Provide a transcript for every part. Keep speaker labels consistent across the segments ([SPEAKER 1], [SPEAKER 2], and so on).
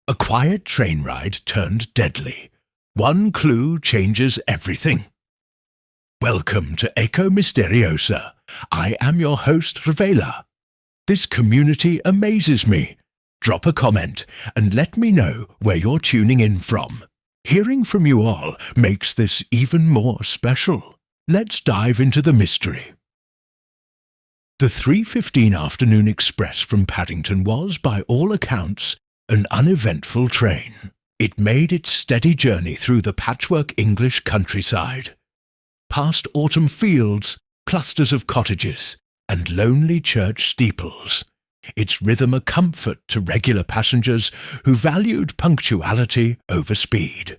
[SPEAKER 1] A quiet train ride turned deadly. One clue changes everything. Welcome to Echo Misteriosa. I am your host, Revela. This community amazes me. Drop a comment and let me know where you're tuning in from. Hearing from you all makes this even more special. Let's dive into the mystery. The 3:15 afternoon express from Paddington was, by all accounts, an uneventful train. It made its steady journey through the patchwork English countryside, past autumn fields, clusters of cottages, and lonely church steeples, its rhythm a comfort to regular passengers who valued punctuality over speed.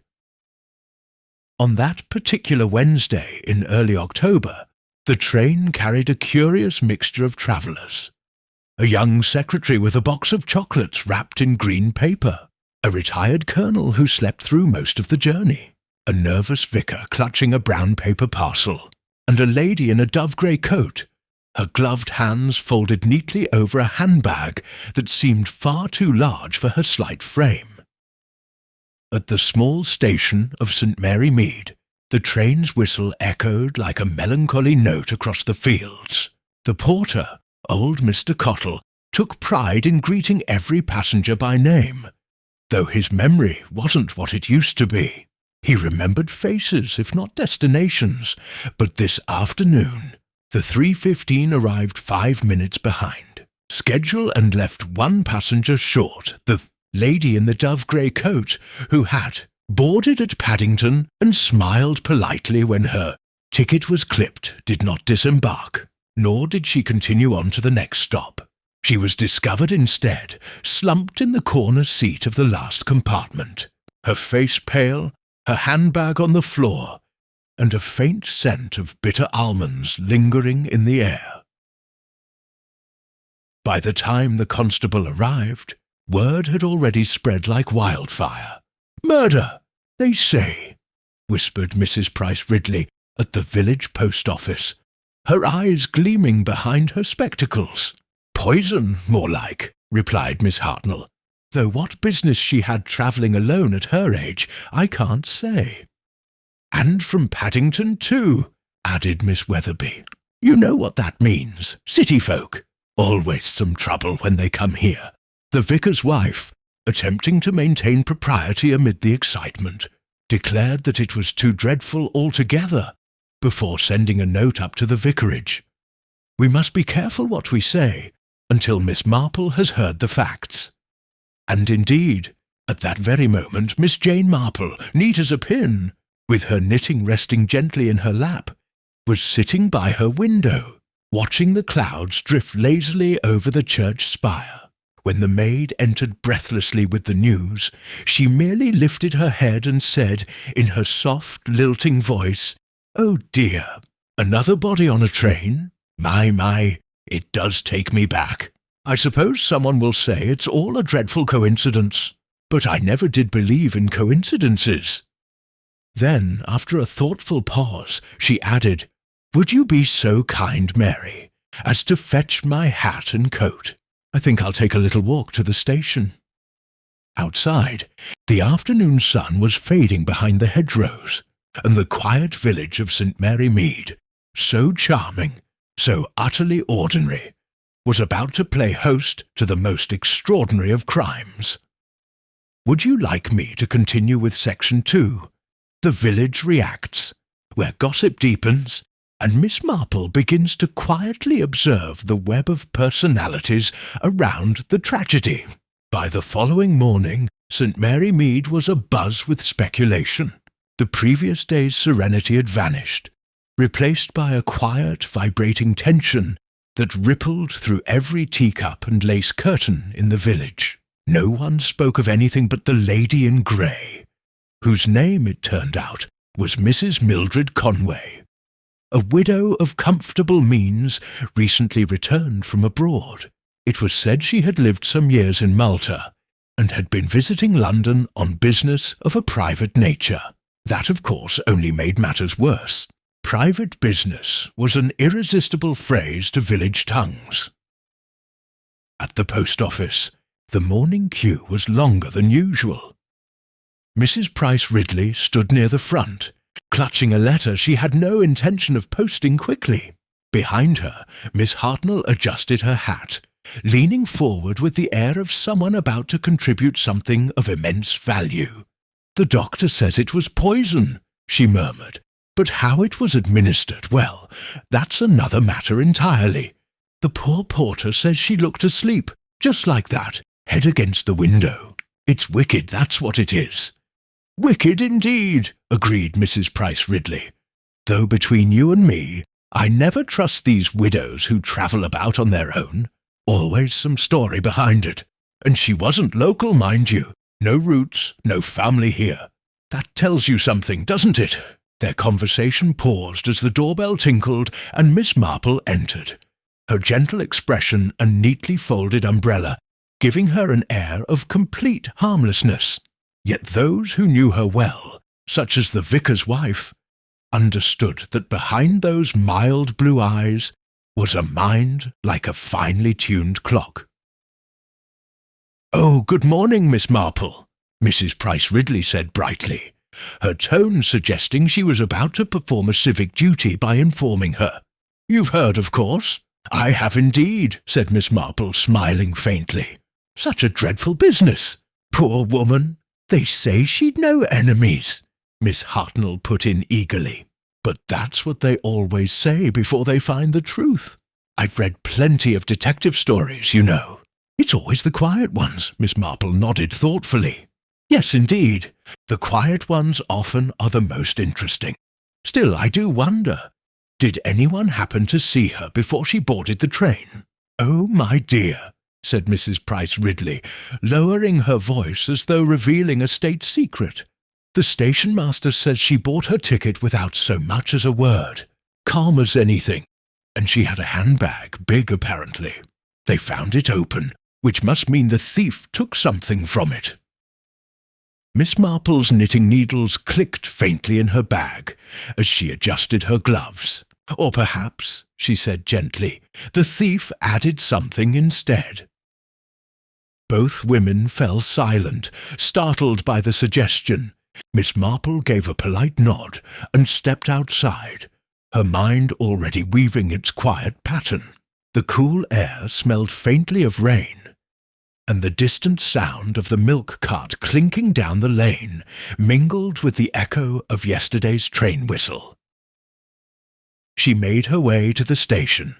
[SPEAKER 1] On that particular Wednesday in early October, the train carried a curious mixture of travellers. A young secretary with a box of chocolates wrapped in green paper, a retired colonel who slept through most of the journey, a nervous vicar clutching a brown paper parcel, and a lady in a dove-grey coat, her gloved hands folded neatly over a handbag that seemed far too large for her slight frame. At the small station of St. Mary Mead, the train's whistle echoed like a melancholy note across the fields. The porter, old Mr. Cottle, took pride in greeting every passenger by name, though his memory wasn't what it used to be. He remembered faces, if not destinations, but this afternoon, the 3:15 arrived 5 minutes behind schedule and left one passenger short, the lady in the dove-grey coat, who had boarded at Paddington and smiled politely when her ticket was clipped, did not disembark, nor did she continue on to the next stop. She was discovered instead, slumped in the corner seat of the last compartment, her face pale, her handbag on the floor, and a faint scent of bitter almonds lingering in the air. By the time the constable arrived, word had already spread like wildfire. "Murder, they say," whispered Mrs. Price Ridley at the village post office, her eyes gleaming behind her spectacles. "Poison, more like," replied Miss Hartnell, "though what business she had travelling alone at her age, I can't say." "And from Paddington, too," added Miss Weatherby. "You know what that means. City folk. Always some trouble when they come here." The vicar's wife, attempting to maintain propriety amid the excitement, declared that it was too dreadful altogether, before sending a note up to the vicarage. "We must be careful what we say, until Miss Marple has heard the facts." And indeed, at that very moment, Miss Jane Marple, neat as a pin, with her knitting resting gently in her lap, was sitting by her window, watching the clouds drift lazily over the church spire. When the maid entered breathlessly with the news, she merely lifted her head and said, in her soft, lilting voice, "Oh dear, another body on a train? My, it does take me back. I suppose someone will say it's all a dreadful coincidence, but I never did believe in coincidences." Then, after a thoughtful pause, she added, "Would you be so kind, Mary, as to fetch my hat and coat? I think I'll take a little walk to the station." Outside, the afternoon sun was fading behind the hedgerows, and the quiet village of St. Mary Mead, so charming, so utterly ordinary, was about to play host to the most extraordinary of crimes. Would you like me to continue with Section 2, The Village Reacts, where gossip deepens and Miss Marple begins to quietly observe the web of personalities around the tragedy? By the following morning, St. Mary Mead was abuzz with speculation. The previous day's serenity had vanished, replaced by a quiet, vibrating tension that rippled through every teacup and lace curtain in the village. No one spoke of anything but the lady in grey, whose name, it turned out, was Mrs. Mildred Conway, a widow of comfortable means, recently returned from abroad. It was said she had lived some years in Malta, and had been visiting London on business of a private nature. That, of course, only made matters worse. Private business was an irresistible phrase to village tongues. At the post office, The morning queue was longer than usual. Mrs. Price Ridley stood near the front, clutching a letter she had no intention of posting quickly. Behind her, Miss Hartnell adjusted her hat, leaning forward with the air of someone about to contribute something of immense value. "The doctor says it was poison," she murmured, "but how it was administered, well, that's another matter entirely. The poor porter says she looked asleep, just like that, head against the window. It's wicked, that's what it is." "Wicked indeed," agreed Mrs. Price Ridley. "Though between you and me, I never trust these widows who travel about on their own. Always some story behind it. And she wasn't local, mind you. No roots, no family here. That tells you something, doesn't it?" Their conversation paused as the doorbell tinkled and Miss Marple entered, her gentle expression and neatly folded umbrella giving her an air of complete harmlessness. Yet those who knew her well, such as the vicar's wife, understood that behind those mild blue eyes was a mind like a finely tuned clock. "Oh, good morning, Miss Marple," Mrs. Price Ridley said brightly, her tone suggesting she was about to perform a civic duty by informing her. "You've heard, of course?" "I have indeed," said Miss Marple, smiling faintly. "Such a dreadful business. Poor woman. They say she'd no enemies," Miss Hartnell put in eagerly. "But that's what they always say before they find the truth. I've read plenty of detective stories, you know." "It's always the quiet ones," Miss Marple nodded thoughtfully. "Yes, indeed. The quiet ones often are the most interesting. Still, I do wonder, did anyone happen to see her before she boarded the train?" "Oh, my dear," said Mrs. Price Ridley, lowering her voice as though revealing a state secret. "The station master says she bought her ticket without so much as a word, calm as anything, and she had a handbag, big apparently. They found it open, which must mean the thief took something from it." Miss Marple's knitting needles clicked faintly in her bag as she adjusted her gloves. "Or perhaps," she said gently, "the thief added something instead." Both women fell silent, startled by the suggestion. Miss Marple gave a polite nod and stepped outside, her mind already weaving its quiet pattern. The cool air smelled faintly of rain, and the distant sound of the milk cart clinking down the lane mingled with the echo of yesterday's train whistle. She made her way to the station,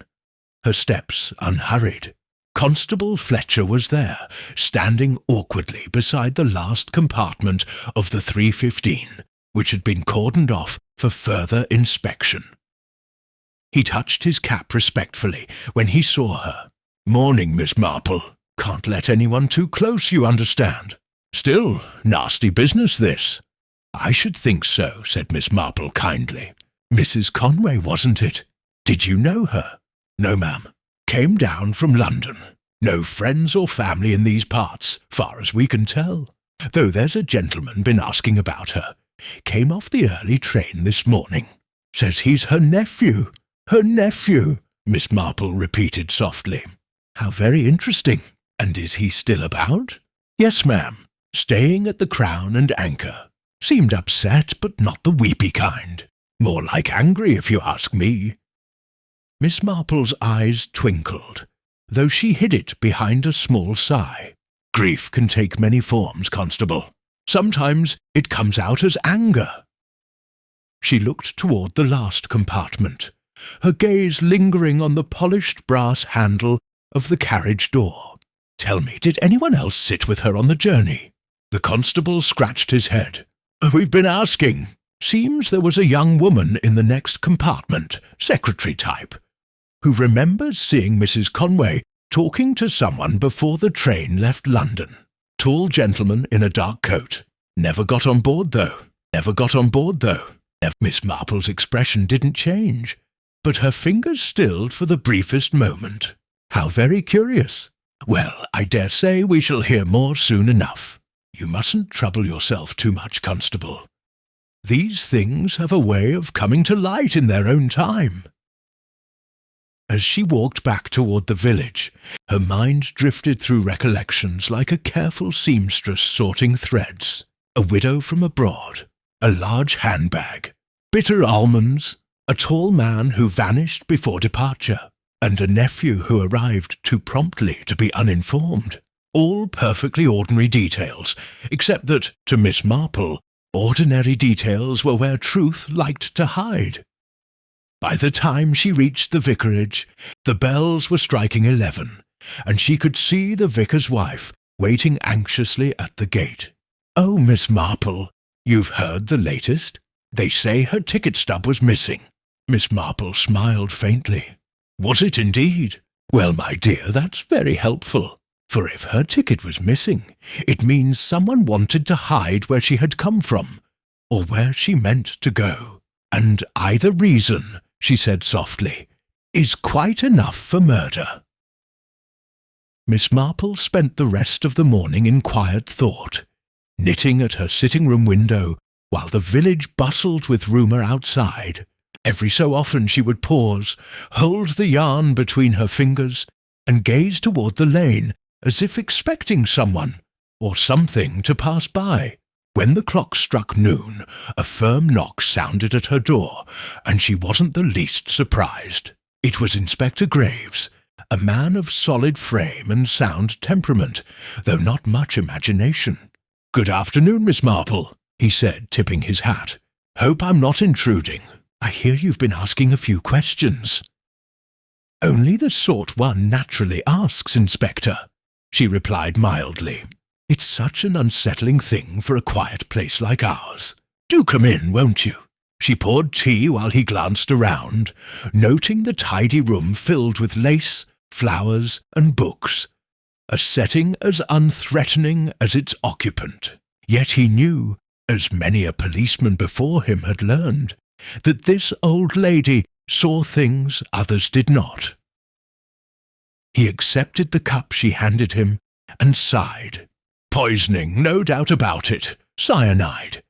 [SPEAKER 1] her steps unhurried. Constable Fletcher was there, standing awkwardly beside the last compartment of the 3:15, which had been cordoned off for further inspection. He touched his cap respectfully when he saw her. "Morning, Miss Marple. Can't let anyone too close, you understand. Still, nasty business, this." "I should think so," said Miss Marple kindly. "Mrs. Conway, wasn't it? Did you know her?" "No, ma'am. Came down from London. No friends or family in these parts, far as we can tell, though there's a gentleman been asking about her. Came off the early train this morning. Says he's her nephew. Her nephew," Miss Marple repeated softly. "How very interesting. And is he still about?" "Yes, ma'am. Staying at the Crown and Anchor. Seemed upset, but not the weepy kind. More like angry, if you ask me." Miss Marple's eyes twinkled, though she hid it behind a small sigh. "Grief can take many forms, Constable. Sometimes it comes out as anger." She looked toward the last compartment, her gaze lingering on the polished brass handle of the carriage door. "Tell me, did anyone else sit with her on the journey?" The constable scratched his head. "We've been asking. Seems there was a young woman in the next compartment, secretary type, who remembers seeing Mrs. Conway talking to someone before the train left London. Tall gentleman in a dark coat. Never got on board, though. Miss Marple's expression didn't change, but her fingers stilled for the briefest moment. "How very curious. Well, I dare say we shall hear more soon enough. You mustn't trouble yourself too much, Constable. These things have a way of coming to light in their own time." As she walked back toward the village, her mind drifted through recollections like a careful seamstress sorting threads. A widow from abroad, a large handbag, bitter almonds, a tall man who vanished before departure, and a nephew who arrived too promptly to be uninformed. All perfectly ordinary details, except that, to Miss Marple, ordinary details were where truth liked to hide. By the time she reached the vicarage, the bells were striking 11, and she could see the vicar's wife waiting anxiously at the gate. "Oh, Miss Marple, you've heard the latest? They say her ticket stub was missing." Miss Marple smiled faintly. "Was it indeed? Well, my dear, that's very helpful. For if her ticket was missing, it means someone wanted to hide where she had come from, or where she meant to go. And either reason," she said softly, "is quite enough for murder." Miss Marple spent the rest of the morning in quiet thought, knitting at her sitting-room window while the village bustled with rumour outside. Every so often she would pause, hold the yarn between her fingers, and gaze toward the lane as if expecting someone or something to pass by. When the clock struck noon, a firm knock sounded at her door, and she wasn't the least surprised. It was Inspector Graves, a man of solid frame and sound temperament, though not much imagination. "Good afternoon, Miss Marple," he said, tipping his hat. "Hope I'm not intruding. I hear you've been asking a few questions." "Only the sort one naturally asks, Inspector," she replied mildly. "It's such an unsettling thing for a quiet place like ours. Do come in, won't you?" She poured tea while he glanced around, noting the tidy room filled with lace, flowers, and books, a setting as unthreatening as its occupant. Yet he knew, as many a policeman before him had learned, that this old lady saw things others did not. He accepted the cup she handed him and sighed. "Poisoning, no doubt about it. Cyanide.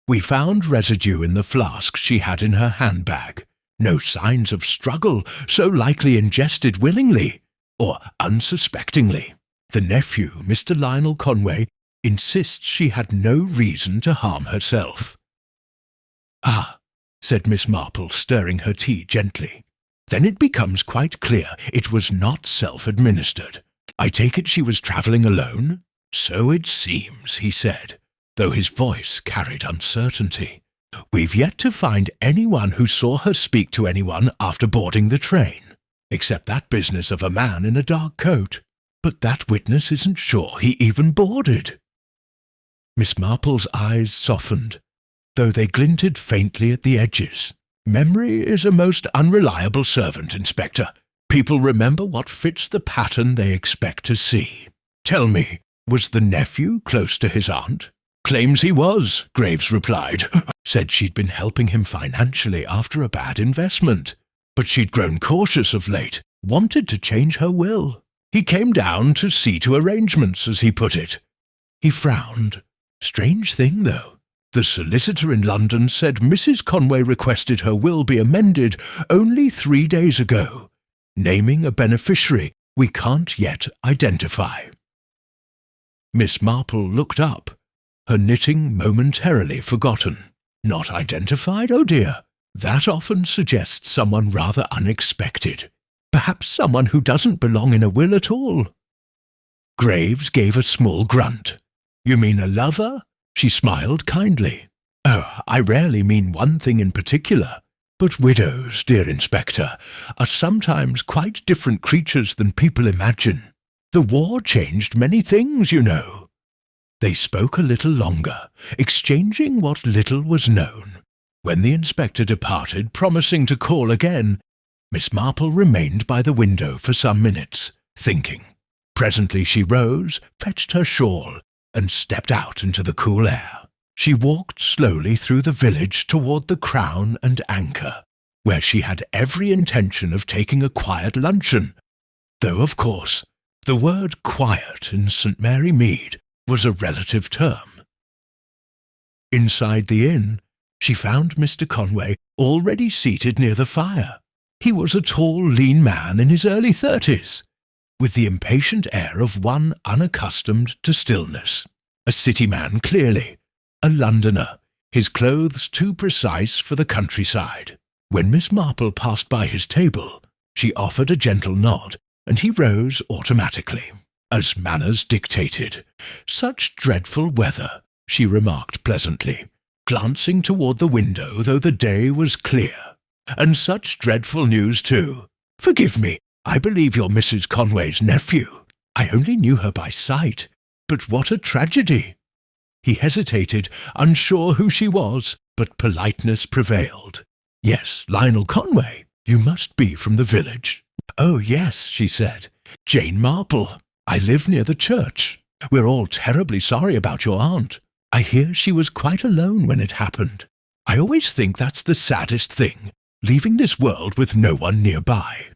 [SPEAKER 1] We found residue in the flask she had in her handbag. No signs of struggle, so likely ingested willingly, or unsuspectingly. The nephew, Mr. Lionel Conway, insists she had no reason to harm herself." "Ah," said Miss Marple, stirring her tea gently. "Then it becomes quite clear it was not self-administered. I take it she was travelling alone?" "So it seems," he said, though his voice carried uncertainty. "We've yet to find anyone who saw her speak to anyone after boarding the train, except that business of a man in a dark coat. But that witness isn't sure he even boarded." Miss Marple's eyes softened, though they glinted faintly at the edges. "Memory is a most unreliable servant, Inspector. People remember what fits the pattern they expect to see. Tell me, was the nephew close to his aunt?" "Claims he was," Graves replied. "Said she'd been helping him financially after a bad investment. But she'd grown cautious of late, wanted to change her will. He came down to see to arrangements, as he put it." He frowned. "Strange thing, though. The solicitor in London said Mrs. Conway requested her will be amended only 3 days ago, naming a beneficiary we can't yet identify." Miss Marple looked up, her knitting momentarily forgotten. "Not identified, oh dear. That often suggests someone rather unexpected. Perhaps someone who doesn't belong in a will at all." Graves gave a small grunt. "You mean a lover?" She smiled kindly. "Oh, I rarely mean one thing in particular. But widows, dear Inspector, are sometimes quite different creatures than people imagine. The war changed many things, you know." They spoke a little longer, exchanging what little was known. When the inspector departed, promising to call again, Miss Marple remained by the window for some minutes, thinking. Presently she rose, fetched her shawl, and stepped out into the cool air. She walked slowly through the village toward the Crown and Anchor, where she had every intention of taking a quiet luncheon, though, of course, the word quiet in St. Mary Mead was a relative term. Inside the inn, she found Mr. Conway already seated near the fire. He was a tall, lean man in his early 30s, with the impatient air of one unaccustomed to stillness. A city man, clearly. A Londoner, his clothes too precise for the countryside. When Miss Marple passed by his table, she offered a gentle nod, and he rose automatically, as manners dictated. "Such dreadful weather," she remarked pleasantly, glancing toward the window, though the day was clear. "And such dreadful news, too. Forgive me, I believe you're Mrs. Conway's nephew. I only knew her by sight, but what a tragedy!" He hesitated, unsure who she was, but politeness prevailed. "Yes, Lionel Conway. You must be from the village." "Oh, yes," she said. "Jane Marple. I live near the church. We're all terribly sorry about your aunt. I hear she was quite alone when it happened. I always think that's the saddest thing, leaving this world with no one nearby."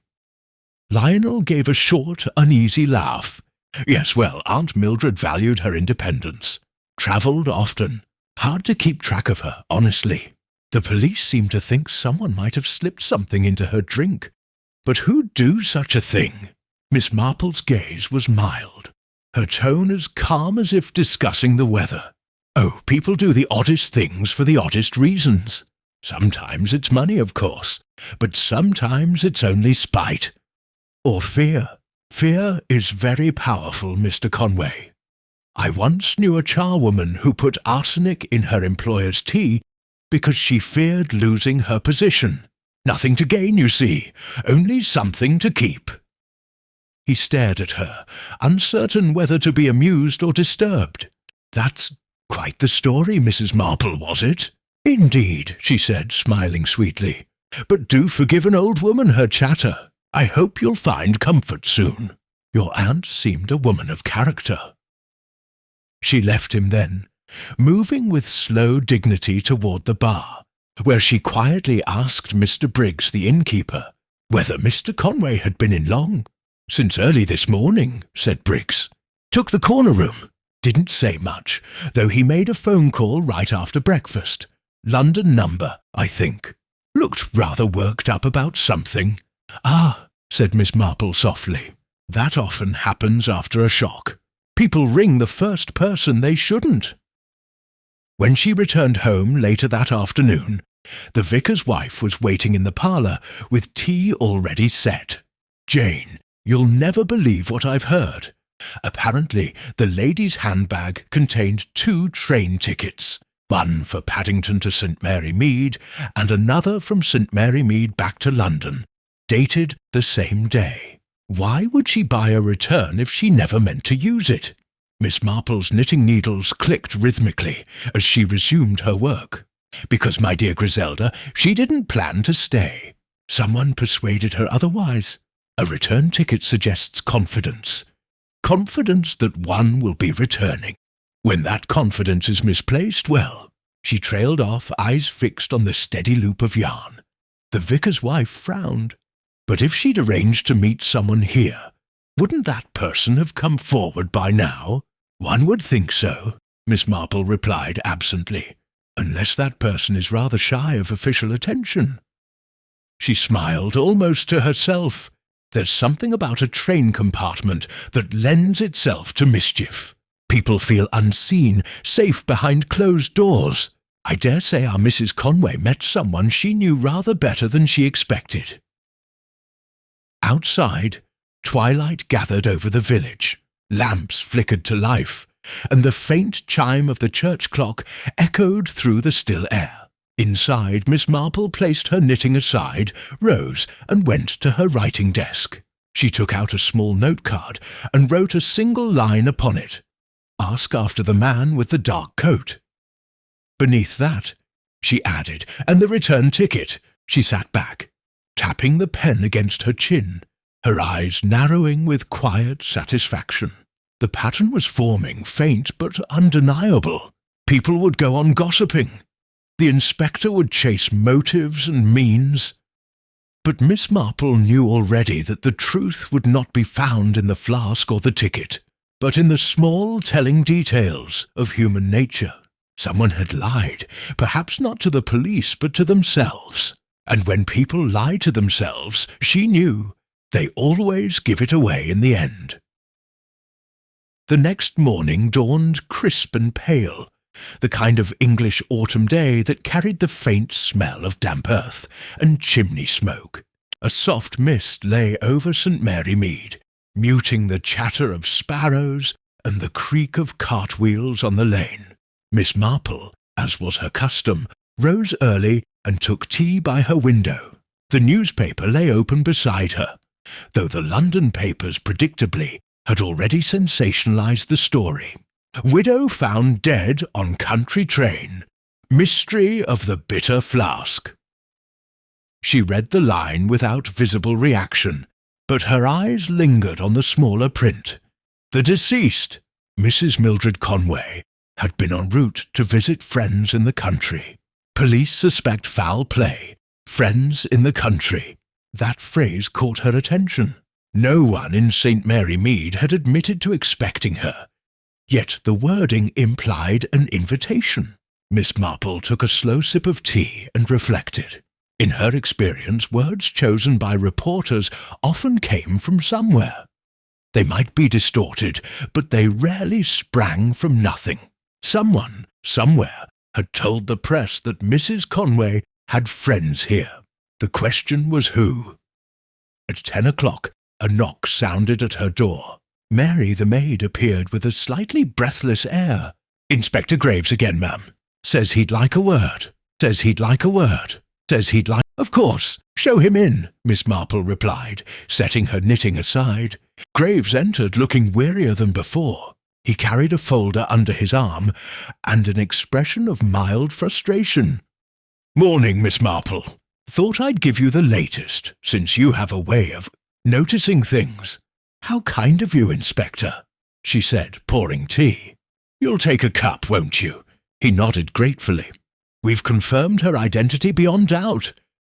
[SPEAKER 1] Lionel gave a short, uneasy laugh. "Yes, well, Aunt Mildred valued her independence. Travelled often. Hard to keep track of her, honestly. The police seem to think someone might have slipped something into her drink. But who'd do such a thing?" Miss Marple's gaze was mild, her tone as calm as if discussing the weather. "Oh, people do the oddest things for the oddest reasons. Sometimes it's money, of course, but sometimes it's only spite. Or fear. Fear is very powerful, Mr. Conway. I once knew a charwoman who put arsenic in her employer's tea because she feared losing her position. Nothing to gain, you see, only something to keep." He stared at her, uncertain whether to be amused or disturbed. "That's quite the story, Mrs. Marple, was it?" "Indeed," she said, smiling sweetly. "But do forgive an old woman her chatter. I hope you'll find comfort soon. Your aunt seemed a woman of character." She left him then, moving with slow dignity toward the bar, where she quietly asked Mr. Briggs, the innkeeper, whether Mr. Conway had been in long. "Since early this morning," said Briggs. "Took the corner room. Didn't say much, though he made a phone call right after breakfast. London number, I think. Looked rather worked up about something." "Ah," said Miss Marple softly. "That often happens after a shock. People ring the first person they shouldn't." When she returned home later that afternoon, the vicar's wife was waiting in the parlour with tea already set. "Jane, you'll never believe what I've heard. Apparently the lady's handbag contained 2 train tickets, one for Paddington to St. Mary Mead and another from St. Mary Mead back to London, dated the same day. Why would she buy a return if she never meant to use it?" Miss Marple's knitting needles clicked rhythmically as she resumed her work. "Because, my dear Griselda, she didn't plan to stay. Someone persuaded her otherwise. A return ticket suggests confidence. Confidence that one will be returning. When that confidence is misplaced, well," she trailed off, eyes fixed on the steady loop of yarn. The vicar's wife frowned. "But if she'd arranged to meet someone here, wouldn't that person have come forward by now?" "One would think so," Miss Marple replied absently, "unless that person is rather shy of official attention." She smiled almost to herself. There's something about a train compartment that lends itself to mischief. People feel unseen, safe behind closed doors. I dare say our Mrs. Conway met someone she knew rather better than she expected. Outside, twilight gathered over the village. Lamps flickered to life, and the faint chime of the church clock echoed through the still air. Inside, Miss Marple placed her knitting aside, rose, and went to her writing desk. She took out a small note-card and wrote a single line upon it. "Ask after the man with the dark coat." Beneath that, she added, "and the return ticket." She sat back, tapping the pen against her chin, her eyes narrowing with quiet satisfaction. The pattern was forming, faint but undeniable. People would go on gossiping. The inspector would chase motives and means. But Miss Marple knew already that the truth would not be found in the flask or the ticket, but in the small telling details of human nature. Someone had lied, perhaps not to the police but to themselves. And when people lie to themselves, she knew, they always give it away in the end. The next morning dawned crisp and pale, the kind of English autumn day that carried the faint smell of damp earth and chimney smoke. A soft mist lay over St. Mary Mead, muting the chatter of sparrows and the creak of cartwheels on the lane. Miss Marple, as was her custom, rose early and took tea by her window. The newspaper lay open beside her, though the London papers, predictably, had already sensationalized the story. Widow found dead on country train. Mystery of the bitter flask. She read the line without visible reaction, but her eyes lingered on the smaller print. The deceased, Mrs. Mildred Conway, had been en route to visit friends in the country. Police suspect foul play. Friends in the country. That phrase caught her attention. No one in St. Mary Mead had admitted to expecting her. Yet the wording implied an invitation. Miss Marple took a slow sip of tea and reflected. In her experience, words chosen by reporters often came from somewhere. They might be distorted, but they rarely sprang from nothing. Someone, somewhere, had told the press that Mrs. Conway had friends here. The question was who. At 10 o'clock, a knock sounded at her door. Mary, the maid, appeared with a slightly breathless air. "Inspector Graves again, ma'am. Says he'd like a word. Says he'd like a word. Says he'd like—" "Of course. Show him in," Miss Marple replied, setting her knitting aside. Graves entered, looking wearier than before. He carried a folder under his arm and an expression of mild frustration. "Morning, Miss Marple. Thought I'd give you the latest, since you have a way of noticing things. How kind of you, Inspector," she said, pouring tea. "You'll take a cup, won't you?" He nodded gratefully. "We've confirmed her identity beyond doubt.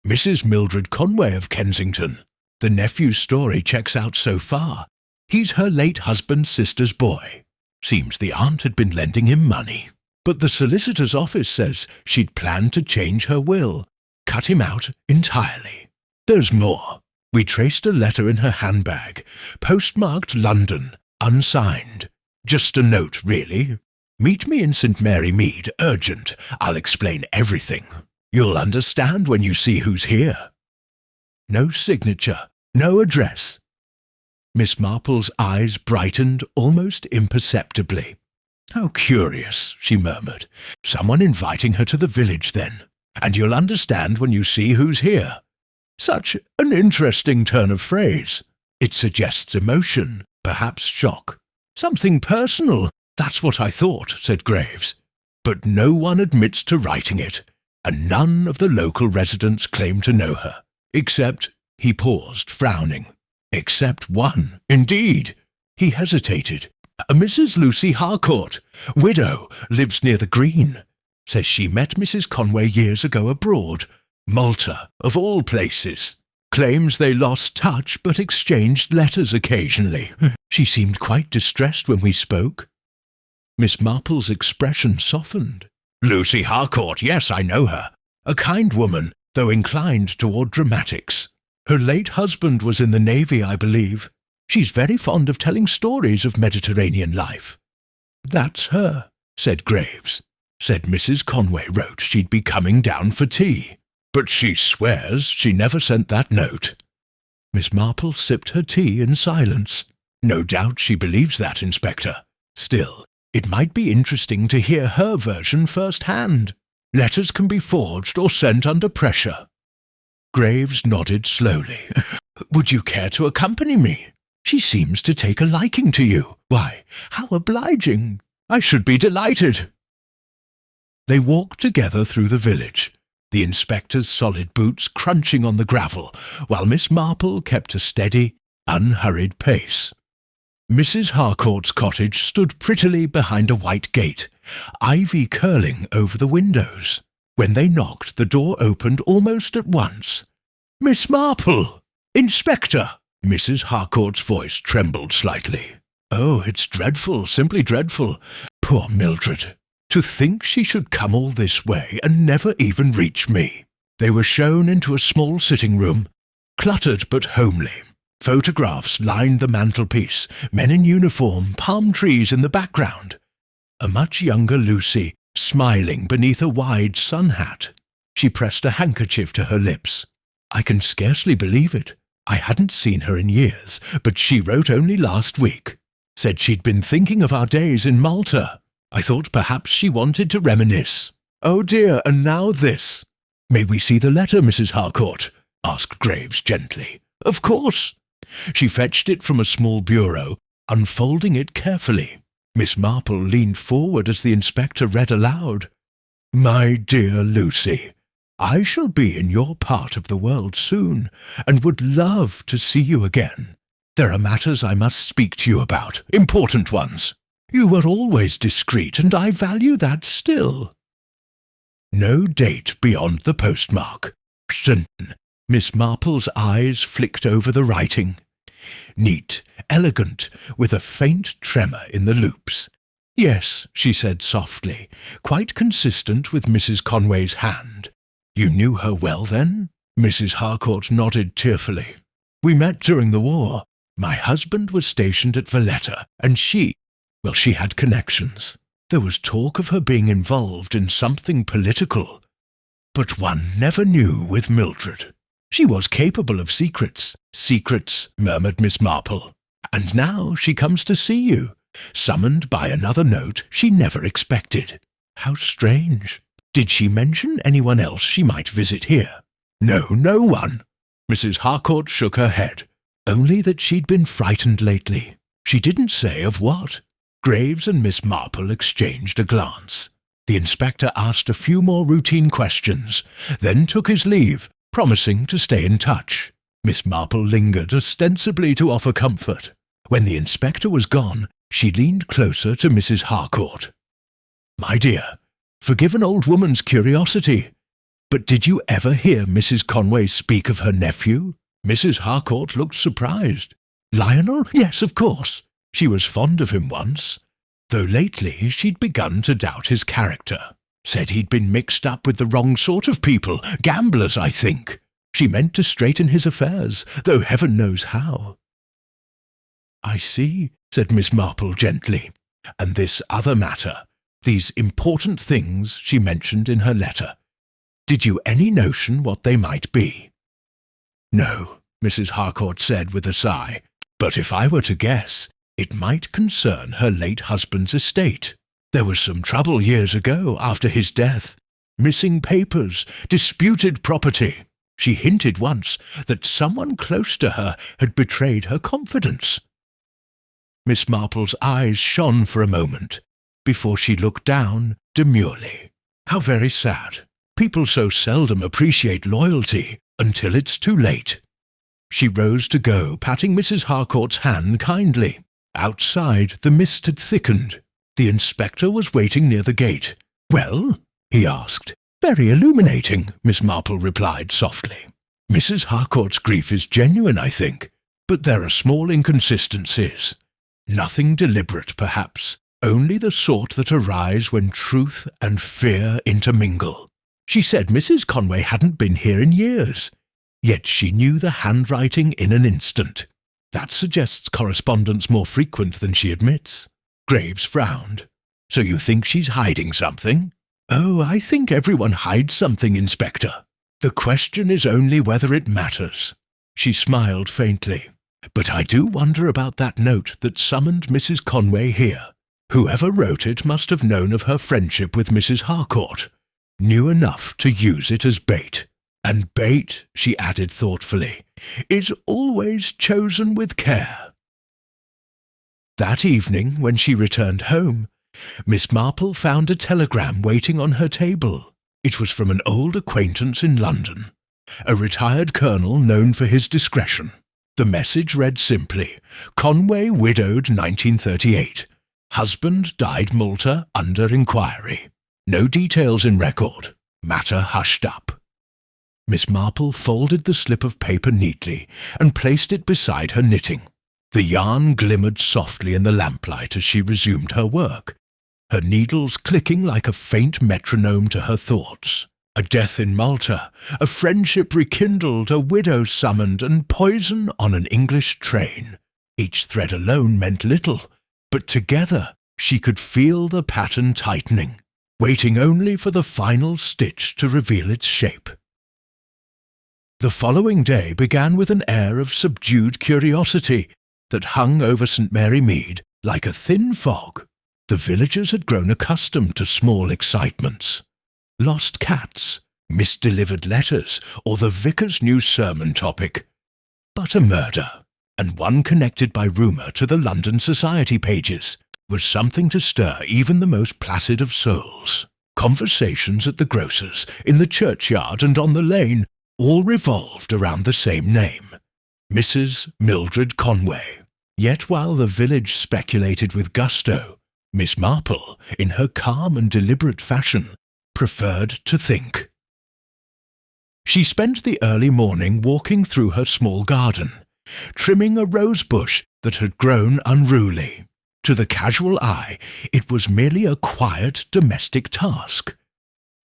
[SPEAKER 1] Mrs. Mildred Conway of Kensington. The nephew's story checks out so far. He's her late husband's sister's boy. Seems the aunt had been lending him money. But the solicitor's office says she'd planned to change her will, cut him out entirely. There's more. We traced a letter in her handbag, postmarked London, unsigned. Just a note, really. Meet me in St. Mary Mead, urgent. I'll explain everything. You'll understand when you see who's here." No signature, no address. Miss Marple's eyes brightened almost imperceptibly. "How curious," she murmured. "Someone inviting her to the village, then. And you'll understand when you see who's here. Such an interesting turn of phrase. It suggests emotion, perhaps shock. Something personal. That's what I thought," said Graves. "But no one admits to writing it, and none of the local residents claim to know her, except—" He paused, frowning. "Except one, indeed." He hesitated. "A Mrs. Lucy Harcourt, widow, lives near the Green. Says she met Mrs. Conway years ago abroad. Malta, of all places. Claims they lost touch but exchanged letters occasionally. She seemed quite distressed when we spoke." Miss Marple's expression softened. "Lucy Harcourt, yes, I know her. A kind woman, though inclined toward dramatics. Her late husband was in the Navy, I believe. She's very fond of telling stories of Mediterranean life." "That's her," said Graves. "Said Mrs. Conway wrote she'd be coming down for tea. But she swears she never sent that note." Miss Marple sipped her tea in silence. "No doubt she believes that, Inspector. Still, it might be interesting to hear her version first-hand. Letters can be forged or sent under pressure." Graves nodded slowly. "Would you care to accompany me? She seems to take a liking to you. Why, how obliging! I should be delighted." They walked together through the village, the inspector's solid boots crunching on the gravel, while Miss Marple kept a steady, unhurried pace. Mrs. Harcourt's cottage stood prettily behind a white gate, ivy curling over the windows. When they knocked, the door opened almost at once. "Miss Marple! Inspector!" Mrs. Harcourt's voice trembled slightly. "Oh, it's dreadful, simply dreadful. Poor Mildred. To think she should come all this way and never even reach me." They were shown into a small sitting room, cluttered but homely. Photographs lined the mantelpiece, men in uniform, palm trees in the background. A much younger Lucy, smiling beneath a wide sun hat. She pressed a handkerchief to her lips. I can scarcely believe it. I hadn't seen her in years, but she wrote only last week. Said she'd been thinking of our days in Malta. I thought perhaps she wanted to reminisce. Oh dear, and now this. May we see the letter, Mrs. Harcourt? Asked Graves gently. Of course. She fetched it from a small bureau, unfolding it carefully. Miss Marple leaned forward as the inspector read aloud. My dear Lucy, I shall be in your part of the world soon, and would love to see you again. There are matters I must speak to you about, important ones. You were always discreet, and I value that still. No date beyond the postmark. Shenton. Miss Marple's eyes flicked over the writing. Neat, elegant, with a faint tremor in the loops. Yes, she said softly, quite consistent with Mrs. Conway's hand. You knew her well, then? Mrs. Harcourt nodded tearfully. We met during the war. My husband was stationed at Valletta, and she had connections. There was talk of her being involved in something political. But one never knew with Mildred. She was capable of secrets. Secrets, murmured Miss Marple. And now she comes to see you, summoned by another note she never expected. How strange. Did she mention anyone else she might visit here? No, no one. Mrs. Harcourt shook her head. Only that she'd been frightened lately. She didn't say of what. Graves and Miss Marple exchanged a glance. The inspector asked a few more routine questions, then took his leave, promising to stay in touch. Miss Marple lingered ostensibly to offer comfort. When the inspector was gone, she leaned closer to Mrs. Harcourt. My dear, forgive an old woman's curiosity, but did you ever hear Mrs. Conway speak of her nephew? Mrs. Harcourt looked surprised. Lionel? Yes, of course. She was fond of him once, though lately she'd begun to doubt his character. Said he'd been mixed up with the wrong sort of people, gamblers, I think. She meant to straighten his affairs, though heaven knows how. I see, said Miss Marple gently. And this other matter, these important things she mentioned in her letter. Did you any notion what they might be? No, Mrs. Harcourt said with a sigh, but if I were to guess, it might concern her late husband's estate. There was some trouble years ago after his death. Missing papers, disputed property. She hinted once that someone close to her had betrayed her confidence. Miss Marple's eyes shone for a moment, before she looked down demurely. How very sad. People so seldom appreciate loyalty until it's too late. She rose to go, patting Mrs. Harcourt's hand kindly. Outside, the mist had thickened. The inspector was waiting near the gate. Well? He asked. Very illuminating, Miss Marple replied softly. Mrs. Harcourt's grief is genuine, I think, but there are small inconsistencies. Nothing deliberate, perhaps, only the sort that arise when truth and fear intermingle. She said Mrs. Conway hadn't been here in years, yet she knew the handwriting in an instant. That suggests correspondence more frequent than she admits. Graves frowned. So you think she's hiding something? Oh, I think everyone hides something, Inspector. The question is only whether it matters. She smiled faintly. But I do wonder about that note that summoned Mrs. Conway here. Whoever wrote it must have known of her friendship with Mrs. Harcourt. Knew enough to use it as bait. And bait, she added thoughtfully, is always chosen with care. That evening, when she returned home, Miss Marple found a telegram waiting on her table. It was from an old acquaintance in London, a retired colonel known for his discretion. The message read simply, Conway widowed 1938. Husband died Malta under inquiry. No details in record. Matter hushed up. Miss Marple folded the slip of paper neatly and placed it beside her knitting. The yarn glimmered softly in the lamplight as she resumed her work, her needles clicking like a faint metronome to her thoughts. A death in Malta, a friendship rekindled, a widow summoned, and poison on an English train. Each thread alone meant little, but together she could feel the pattern tightening, waiting only for the final stitch to reveal its shape. The following day began with an air of subdued curiosity that hung over St. Mary Mead like a thin fog. The villagers had grown accustomed to small excitements. Lost cats, misdelivered letters, or the vicar's new sermon topic. But a murder, and one connected by rumour to the London society pages, was something to stir even the most placid of souls. Conversations at the grocer's, in the churchyard and on the lane, all revolved around the same name, Mrs. Mildred Conway. Yet while the village speculated with gusto, Miss Marple, in her calm and deliberate fashion, preferred to think. She spent the early morning walking through her small garden, trimming a rose bush that had grown unruly. To the casual eye, it was merely a quiet domestic task.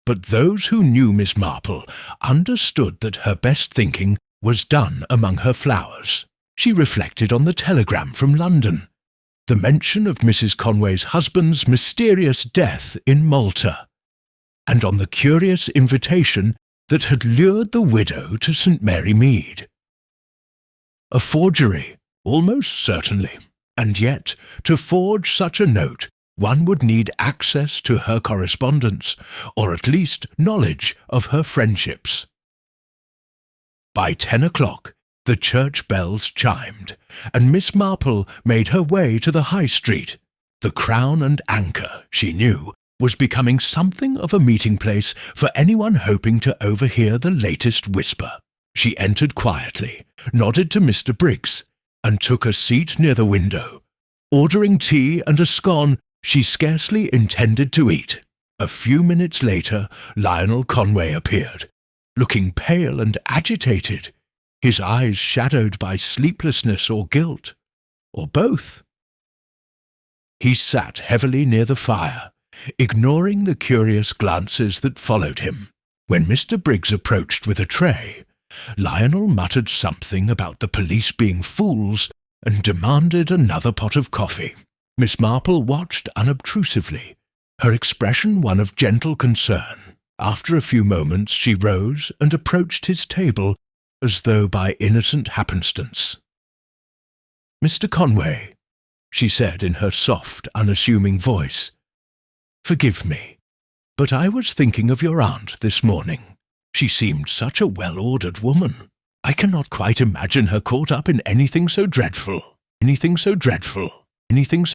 [SPEAKER 1] But those who knew Miss Marple understood that her best thinking was done among her flowers. She reflected on the telegram from London, the mention of Mrs. Conway's husband's mysterious death in Malta, and on the curious invitation that had lured the widow to St. Mary Mead. A forgery, almost certainly, and yet, to forge such a note, one would need access to her correspondence, or at least knowledge of her friendships. By 10 o'clock, the church bells chimed, and Miss Marple made her way to the High Street. The Crown and Anchor, she knew, was becoming something of a meeting place for anyone hoping to overhear the latest whisper. She entered quietly, nodded to Mr. Briggs, and took a seat near the window. Ordering tea and a scone she scarcely intended to eat. A few minutes later, Lionel Conway appeared, looking pale and agitated, his eyes shadowed by sleeplessness or guilt, or both. He sat heavily near the fire, ignoring the curious glances that followed him. When Mr. Briggs approached with a tray, Lionel muttered something about the police being fools and demanded another pot of coffee. Miss Marple watched unobtrusively, her expression one of gentle concern. After a few moments she rose and approached his table as though by innocent happenstance. "Mr. Conway," she said in her soft, unassuming voice, "forgive me, but I was thinking of your aunt this morning. She seemed such a well-ordered woman. I cannot quite imagine her caught up in anything so dreadful.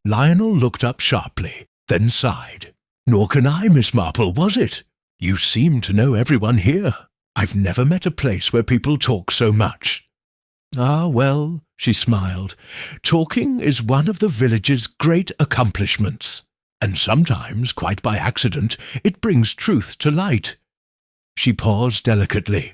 [SPEAKER 1] Lionel looked up sharply, then sighed. "Nor can I, Miss Marple, was it? You seem to know everyone here. I've never met a place where people talk so much." "Ah, well," she smiled, "talking is one of the village's great accomplishments, and sometimes, quite by accident, it brings truth to light." She paused delicately.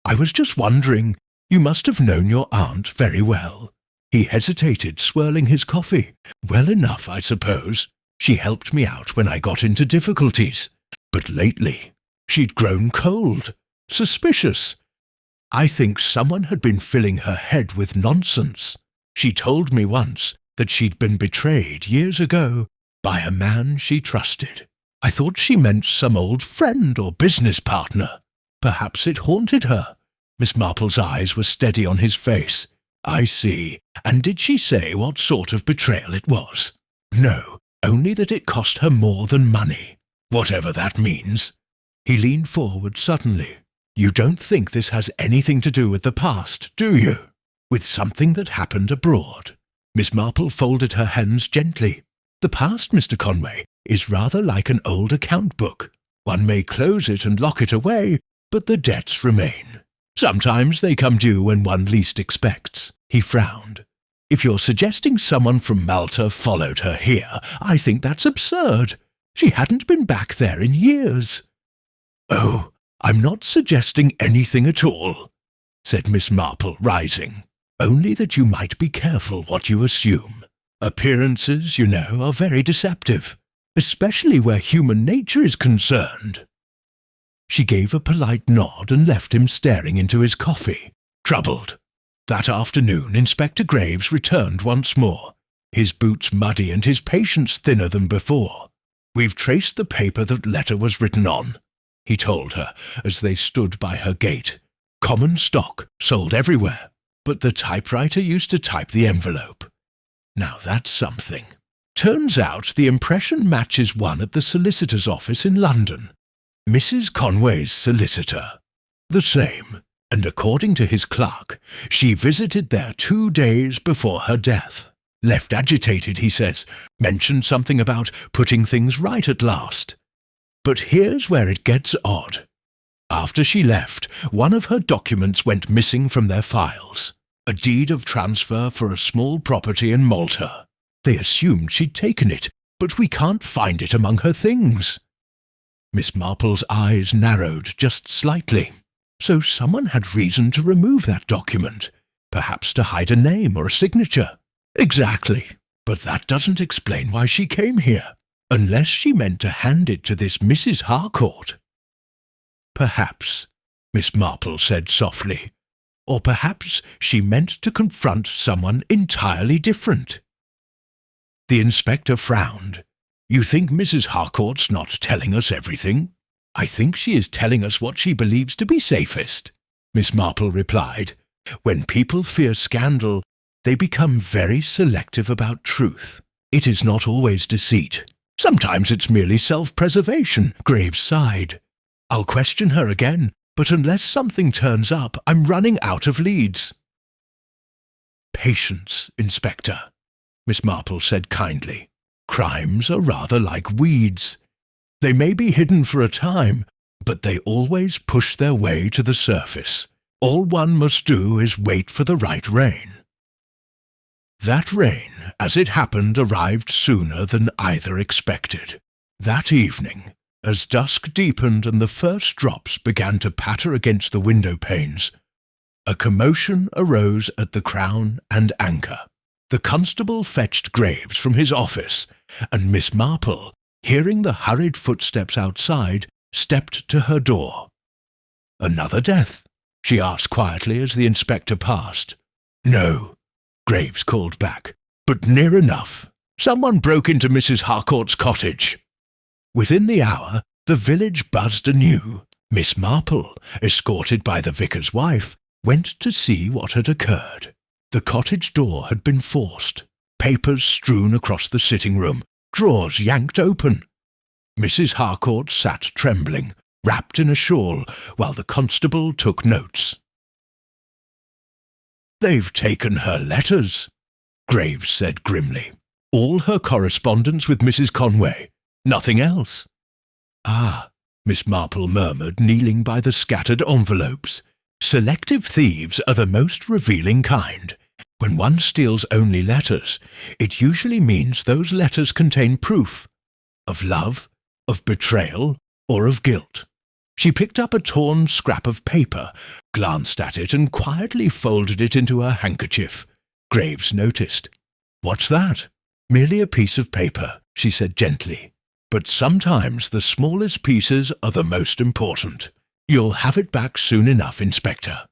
[SPEAKER 1] "I was just wondering, you must have known your aunt very well." He hesitated, swirling his coffee. "Well enough, I suppose. She helped me out when I got into difficulties. But lately, she'd grown cold, suspicious. I think someone had been filling her head with nonsense. She told me once that she'd been betrayed years ago by a man she trusted. I thought she meant some old friend or business partner. Perhaps it haunted her." Miss Marple's eyes were steady on his face. "I see. And did she say what sort of betrayal it was?" "No, only that it cost her more than money, whatever that means." He leaned forward suddenly. "You don't think this has anything to do with the past, do you? With something that happened abroad?" Miss Marple folded her hands gently. "The past, Mr. Conway, is rather like an old account book. One may close it and lock it away, but the debts remain. Sometimes they come due when one least expects." He frowned. "If you're suggesting someone from Malta followed her here, I think that's absurd. She hadn't been back there in years." "Oh, I'm not suggesting anything at all," said Miss Marple, rising. "Only that you might be careful what you assume. Appearances, you know, are very deceptive, especially where human nature is concerned." She gave a polite nod and left him staring into his coffee, troubled. That afternoon, Inspector Graves returned once more, his boots muddy and his patience thinner than before. "We've traced the paper that letter was written on," he told her as they stood by her gate. "Common stock, sold everywhere, but the typewriter used to type the envelope. Now that's something. Turns out the impression matches one at the solicitor's office in London. Mrs. Conway's solicitor. The same, and according to his clerk, she visited there 2 days before her death. Left agitated, he says, mentioned something about putting things right at last. But here's where it gets odd. After she left, one of her documents went missing from their files. A deed of transfer for a small property in Malta. They assumed she'd taken it, but we can't find it among her things." Miss Marple's eyes narrowed just slightly. So someone had reason to remove that document, perhaps to hide a name or a signature. Exactly, but that doesn't explain why she came here, unless she meant to hand it to this Mrs. Harcourt. "Perhaps," Miss Marple said softly, "or perhaps she meant to confront someone entirely different." The inspector frowned. "You think Mrs. Harcourt's not telling us everything?" "I think she is telling us what she believes to be safest," Miss Marple replied. "When people fear scandal, they become very selective about truth. It is not always deceit. Sometimes it's merely self-preservation," Graves sighed. "I'll question her again, but unless something turns up, I'm running out of leads." "Patience, Inspector," Miss Marple said kindly. "Crimes are rather like weeds. They may be hidden for a time, but they always push their way to the surface. All one must do is wait for the right rain." That rain, as it happened, arrived sooner than either expected. That evening, as dusk deepened and the first drops began to patter against the window panes, a commotion arose at the Crown and Anchor. The constable fetched Graves from his office, and Miss Marple, hearing the hurried footsteps outside, stepped to her door. "Another death?" she asked quietly as the inspector passed. "No," Graves called back, "but near enough. Someone broke into Mrs. Harcourt's cottage." Within the hour, the village buzzed anew. Miss Marple, escorted by the vicar's wife, went to see what had occurred. The cottage door had been forced, papers strewn across the sitting room, drawers yanked open. Mrs. Harcourt sat trembling, wrapped in a shawl, while the constable took notes. "They've taken her letters," Graves said grimly. "All her correspondence with Mrs. Conway. Nothing else." "Ah," Miss Marple murmured, kneeling by the scattered envelopes. "Selective thieves are the most revealing kind. When one steals only letters, it usually means those letters contain proof of love, of betrayal, or of guilt." She picked up a torn scrap of paper, glanced at it, and quietly folded it into her handkerchief. Graves noticed. "What's that?" "Merely a piece of paper," she said gently. "But sometimes the smallest pieces are the most important. You'll have it back soon enough, Inspector."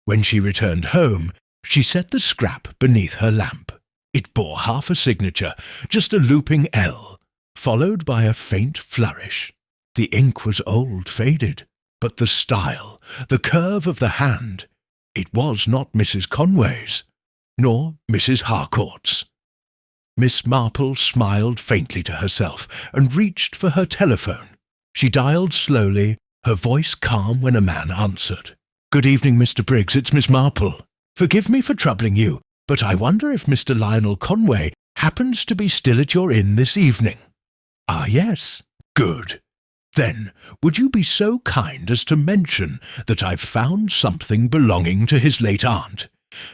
[SPEAKER 1] When she returned home, she set the scrap beneath her lamp. It bore half a signature, just a looping L, followed by a faint flourish. The ink was old, faded, but the style, the curve of the hand, it was not Mrs. Conway's, nor Mrs. Harcourt's. Miss Marple smiled faintly to herself and reached for her telephone. She dialed slowly, her voice calm when a man answered. "Good evening, Mr. Briggs, it's Miss Marple. Forgive me for troubling you, but I wonder if Mr. Lionel Conway happens to be still at your inn this evening." "Ah, yes." "Good. Then, would you be so kind as to mention that I've found something belonging to his late aunt?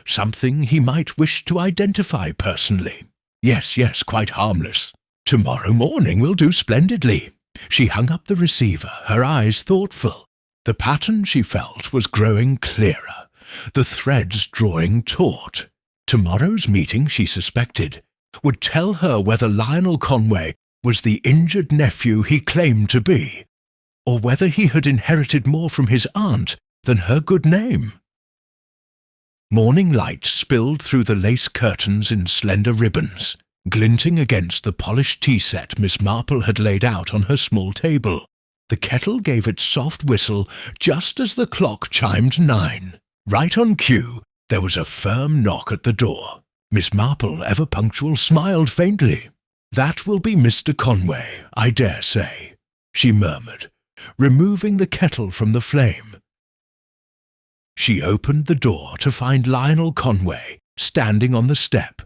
[SPEAKER 1] Something he might wish to identify personally." Yes, quite harmless. "Tomorrow morning will do splendidly." She hung up the receiver, her eyes thoughtful. The pattern, she felt, was growing clearer, the threads drawing taut. Tomorrow's meeting, she suspected, would tell her whether Lionel Conway was the injured nephew he claimed to be, or whether he had inherited more from his aunt than her good name. Morning light spilled through the lace curtains in slender ribbons, glinting against the polished tea set Miss Marple had laid out on her small table. The kettle gave its soft whistle just as the clock chimed 9. Right on cue, there was a firm knock at the door. Miss Marple, ever punctual, smiled faintly. "That will be Mr. Conway, I dare say," she murmured, removing the kettle from the flame. She opened the door to find Lionel Conway standing on the step,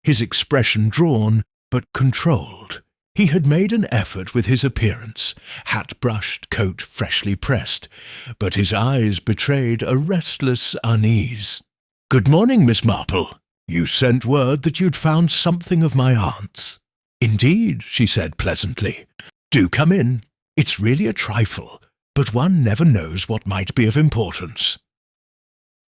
[SPEAKER 1] his expression drawn but controlled. He had made an effort with his appearance, hat brushed, coat freshly pressed, but his eyes betrayed a restless unease. "Good morning, Miss Marple. You sent word that you'd found something of my aunt's." "Indeed," she said pleasantly. "Do come in. It's really a trifle, but one never knows what might be of importance."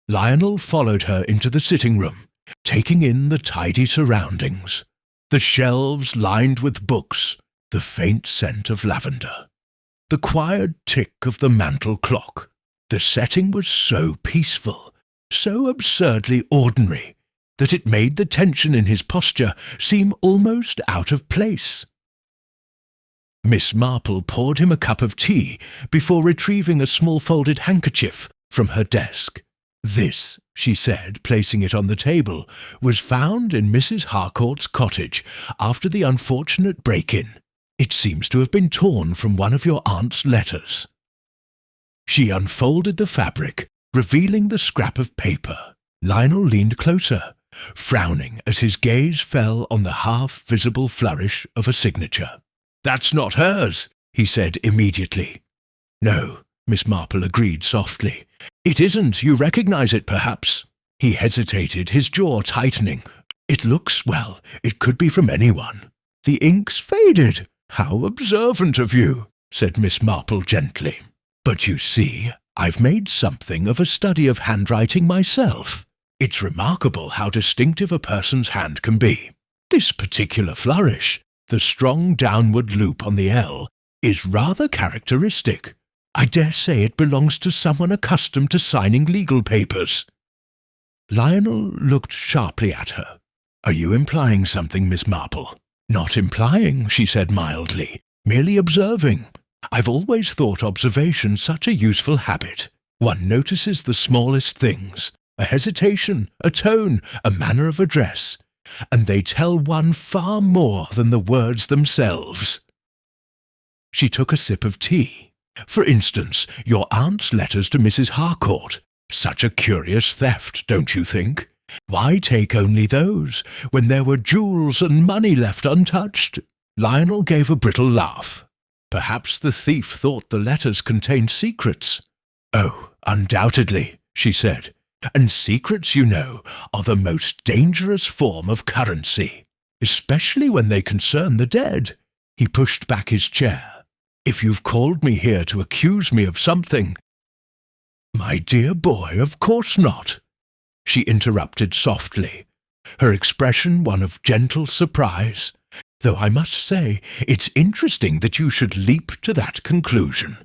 [SPEAKER 1] Lionel followed her into the sitting room, taking in the tidy surroundings. The shelves lined with books, the faint scent of lavender, the quiet tick of the mantel clock. The setting was so peaceful, so absurdly ordinary, that it made the tension in his posture seem almost out of place. Miss Marple poured him a cup of tea before retrieving a small folded handkerchief from her desk. "This," she said, placing it on the table, "was found in Mrs. Harcourt's cottage after the unfortunate break-in. It seems to have been torn from one of your aunt's letters." She unfolded the fabric, revealing the scrap of paper. Lionel leaned closer, frowning as his gaze fell on the half-visible flourish of a signature. "That's not hers," he said immediately. "No," Miss Marple agreed softly. "It isn't. You recognize it, perhaps?" He hesitated, his jaw tightening. "It looks, well, it could be from anyone." "The ink's faded." "How observant of you," said Miss Marple gently. "But you see, I've made something of a study of handwriting myself. It's remarkable how distinctive a person's hand can be. This particular flourish, the strong downward loop on the L, is rather characteristic. I dare say it belongs to someone accustomed to signing legal papers." Lionel looked sharply at her. "Are you implying something, Miss Marple?" "Not implying," she said mildly, "merely observing. I've always thought observation such a useful habit. One notices the smallest things, a hesitation, a tone, a manner of address, and they tell one far more than the words themselves." She took a sip of tea. "For instance, your aunt's letters to Mrs. Harcourt. Such a curious theft, don't you think? Why take only those, when there were jewels and money left untouched?" Lionel gave a brittle laugh. "Perhaps the thief thought the letters contained secrets." "Oh, undoubtedly," she said. "And secrets, you know, are the most dangerous form of currency, especially when they concern the dead." He pushed back his chair. "If you've called me here to accuse me of something—" "My dear boy, of course not," she interrupted softly, her expression one of gentle surprise, "though I must say it's interesting that you should leap to that conclusion.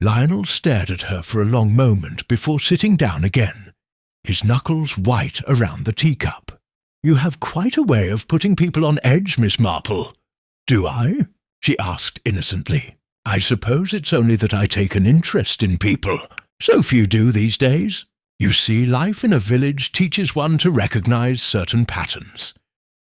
[SPEAKER 1] Lionel stared at her for a long moment before sitting down again, his knuckles white around the teacup. "You have quite a way of putting people on edge, Miss Marple." "Do I?" she asked innocently. "I suppose it's only that I take an interest in people. So few do these days. You see, life in a village teaches one to recognize certain patterns.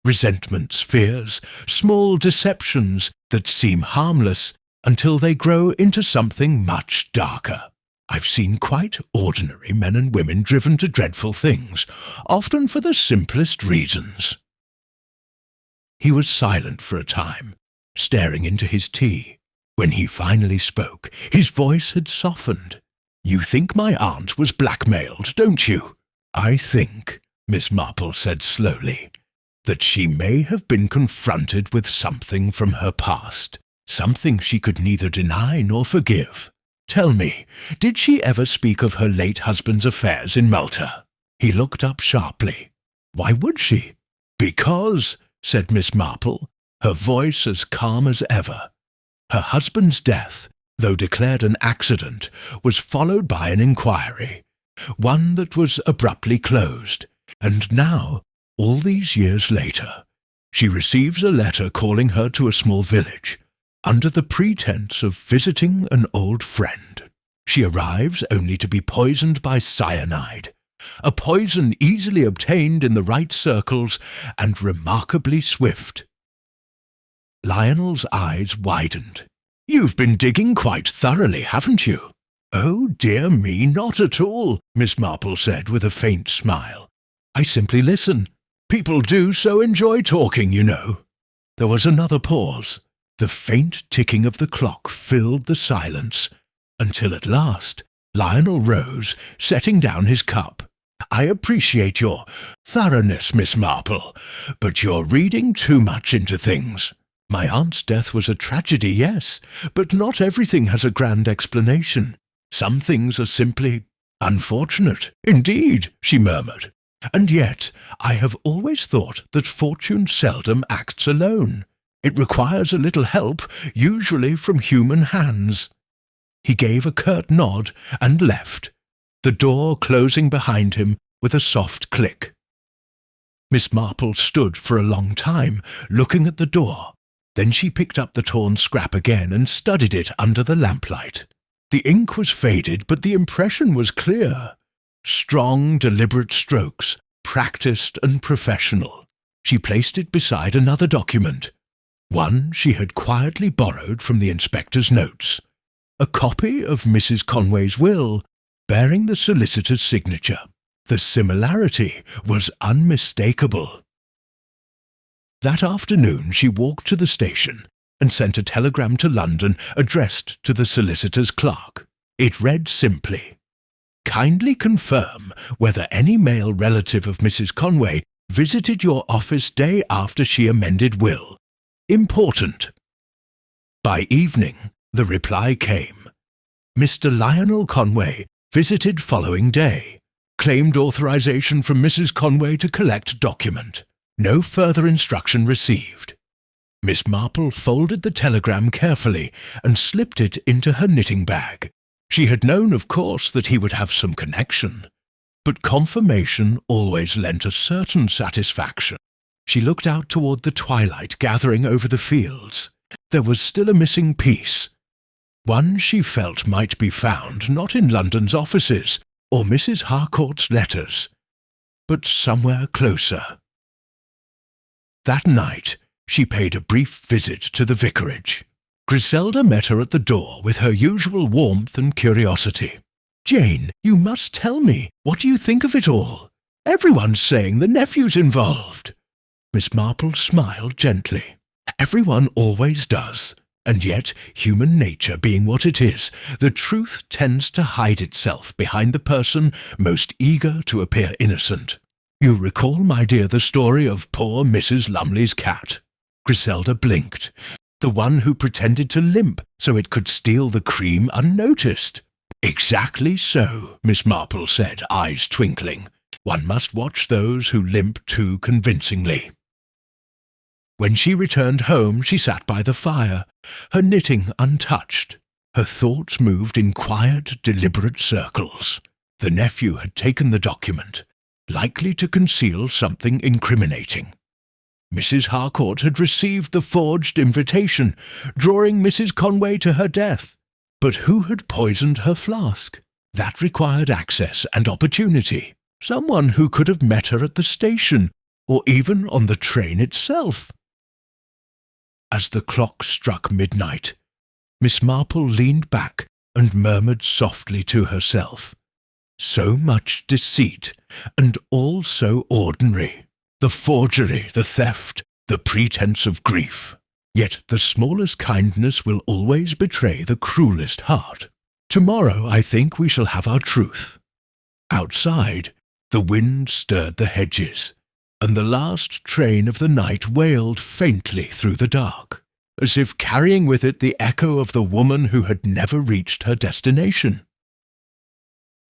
[SPEAKER 1] Resentments, fears, small deceptions that seem harmless until they grow into something much darker. I've seen quite ordinary men and women driven to dreadful things, often for the simplest reasons." He was silent for a time, staring into his tea. When he finally spoke, his voice had softened. "You think my aunt was blackmailed, don't you?" "I think," Miss Marple said slowly, "that she may have been confronted with something from her past, something she could neither deny nor forgive. Tell me, did she ever speak of her late husband's affairs in Malta?" He looked up sharply. "Why would she?" "Because," said Miss Marple, her voice as calm as ever, Her husband's death, though declared an accident, was followed by an inquiry, one that was abruptly closed, and now, all these years later, she receives a letter calling her to a small village, under the pretense of visiting an old friend. She arrives only to be poisoned by cyanide, a poison easily obtained in the right circles and remarkably swift. Lionel's eyes widened. "You've been digging quite thoroughly, haven't you?" "Oh, dear me, not at all," Miss Marple said with a faint smile. "I simply listen. People do so enjoy talking, you know." There was another pause. The faint ticking of the clock filled the silence, until at last Lionel rose, setting down his cup. "I appreciate your thoroughness, Miss Marple, but you're reading too much into things. My aunt's death was a tragedy, yes, but not everything has a grand explanation. Some things are simply unfortunate." "Indeed," she murmured. "And yet I have always thought that fortune seldom acts alone. It requires a little help, usually from human hands." He gave a curt nod and left, the door closing behind him with a soft click. Miss Marple stood for a long time, looking at the door. Then she picked up the torn scrap again and studied it under the lamplight. The ink was faded, but the impression was clear. Strong, deliberate strokes, practiced and professional. She placed it beside another document, one she had quietly borrowed from the inspector's notes, a copy of Mrs. Conway's will, bearing the solicitor's signature. The similarity was unmistakable. That afternoon she walked to the station and sent a telegram to London addressed to the solicitor's clerk. It read simply, "Kindly confirm whether any male relative of Mrs. Conway visited your office day after she amended will. Important." By evening, the reply came. "Mr. Lionel Conway visited following day. Claimed authorization from Mrs. Conway to collect document. No further instruction received." Miss Marple folded the telegram carefully and slipped it into her knitting bag. She had known, of course, that he would have some connection, but confirmation always lent a certain satisfaction. She looked out toward the twilight gathering over the fields. There was still a missing piece, one she felt might be found not in London's offices or Mrs. Harcourt's letters, but somewhere closer. That night she paid a brief visit to the vicarage. Griselda met her at the door with her usual warmth and curiosity. "Jane, you must tell me. What do you think of it all? Everyone's saying the nephew's involved." Miss Marple smiled gently. "Everyone always does, and yet, human nature being what it is, the truth tends to hide itself behind the person most eager to appear innocent. You recall, my dear, the story of poor Mrs. Lumley's cat?" Griselda blinked. "The one who pretended to limp so it could steal the cream unnoticed." "Exactly so," Miss Marple said, eyes twinkling. "One must watch those who limp too convincingly." When she returned home, she sat by the fire, her knitting untouched. Her thoughts moved in quiet, deliberate circles. The nephew had taken the document, likely to conceal something incriminating. Mrs. Harcourt had received the forged invitation, drawing Mrs. Conway to her death. But who had poisoned her flask? That required access and opportunity. Someone who could have met her at the station, or even on the train itself. As the clock struck midnight, Miss Marple leaned back and murmured softly to herself, "So much deceit, and all so ordinary. The forgery, the theft, the pretense of grief. Yet the smallest kindness will always betray the cruelest heart. Tomorrow, I think, we shall have our truth." Outside, the wind stirred the hedges, and the last train of the night wailed faintly through the dark, as if carrying with it the echo of the woman who had never reached her destination.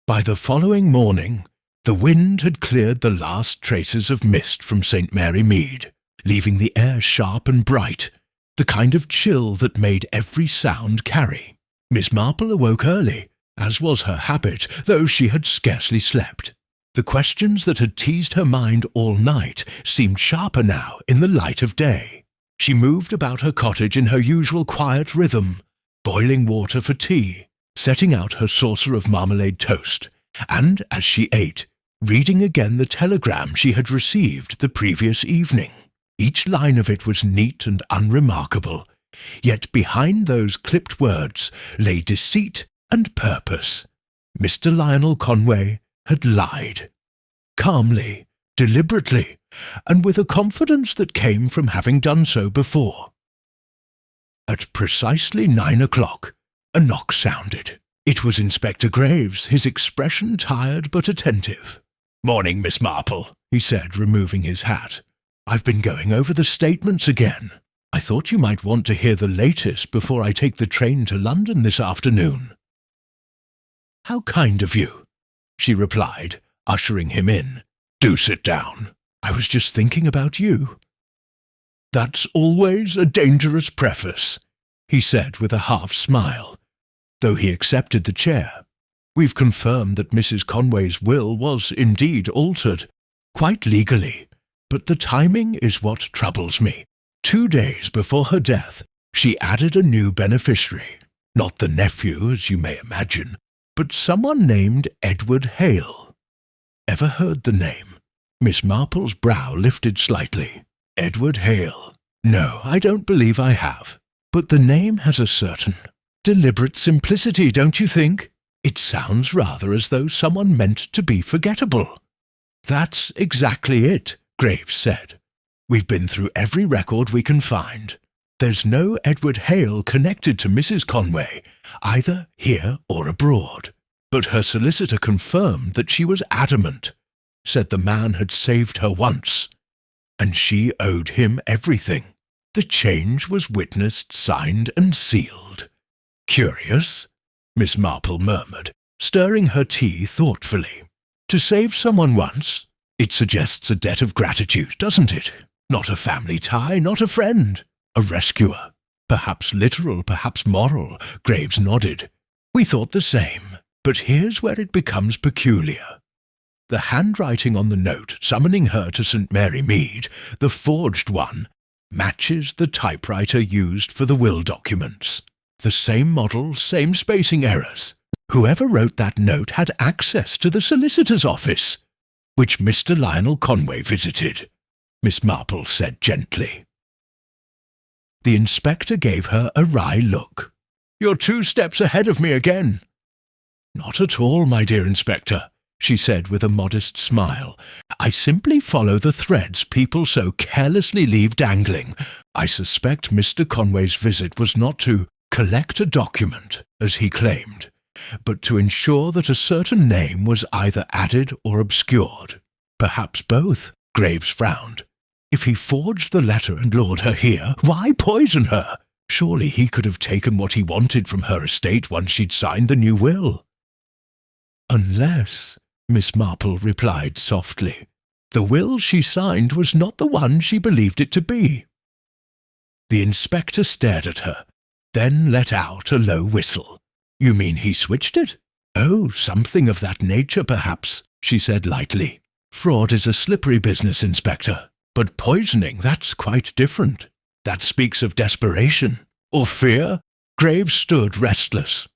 [SPEAKER 1] By the following morning, the wind had cleared the last traces of mist from St. Mary Mead, leaving the air sharp and bright, the kind of chill that made every sound carry. Miss Marple awoke early, as was her habit, though she had scarcely slept. The questions that had teased her mind all night seemed sharper now in the light of day. She moved about her cottage in her usual quiet rhythm, boiling water for tea, setting out her saucer of marmalade toast, and, as she ate, reading again the telegram she had received the previous evening. Each line of it was neat and unremarkable, yet behind those clipped words lay deceit and purpose. Mr. Lionel Conway had lied. Calmly, deliberately, and with a confidence that came from having done so before. At precisely 9 o'clock, a knock sounded. It was Inspector Graves, his expression tired but attentive. "Morning, Miss Marple," he said, removing his hat. "I've been going over the statements again. I thought you might want to hear the latest before I take the train to London this afternoon." "How kind of you," she replied, ushering him in. "Do sit down. I was just thinking about you." "That's always a dangerous preface," he said with a half-smile, though he accepted the chair. "We've confirmed that Mrs. Conway's will was indeed altered, quite legally, but the timing is what troubles me. 2 days before her death, she added a new beneficiary, not the nephew, as you may imagine, but someone named Edward Hale. Ever heard the name?" Miss Marple's brow lifted slightly. "Edward Hale? No, I don't believe I have. But the name has a certain deliberate simplicity, don't you think? It sounds rather as though someone meant to be forgettable." "That's exactly it," Graves said. "We've been through every record we can find. There's no Edward Hale connected to Mrs. Conway, either here or abroad. But her solicitor confirmed that she was adamant, said the man had saved her once, and she owed him everything. The change was witnessed, signed, and sealed." "Curious," Miss Marple murmured, stirring her tea thoughtfully. "To save someone once? It suggests a debt of gratitude, doesn't it? Not a family tie, not a friend. A rescuer. Perhaps literal, perhaps moral." Graves nodded. "We thought the same. But here's where it becomes peculiar. The handwriting on the note summoning her to St. Mary Mead, the forged one, matches the typewriter used for the will documents. The same model, same spacing errors. Whoever wrote that note had access to the solicitor's office, which Mr. Lionel Conway visited," Miss Marple said gently. The inspector gave her a wry look. "You're 2 steps ahead of me again." "Not at all, my dear Inspector," she said with a modest smile. "I simply follow the threads people so carelessly leave dangling. I suspect Mr. Conway's visit was not to collect a document, as he claimed, but to ensure that a certain name was either added or obscured. Perhaps both." Graves frowned. "If he forged the letter and lured her here, why poison her? Surely he could have taken what he wanted from her estate once she'd signed the new will." "Unless," Miss Marple replied softly, "the will she signed was not the one she believed it to be." The inspector stared at her, then let out a low whistle. "You mean he switched it?" "Oh, something of that nature, perhaps," she said lightly. "Fraud is a slippery business, Inspector, but poisoning, that's quite different. That speaks of desperation. Or fear." Graves stood restless.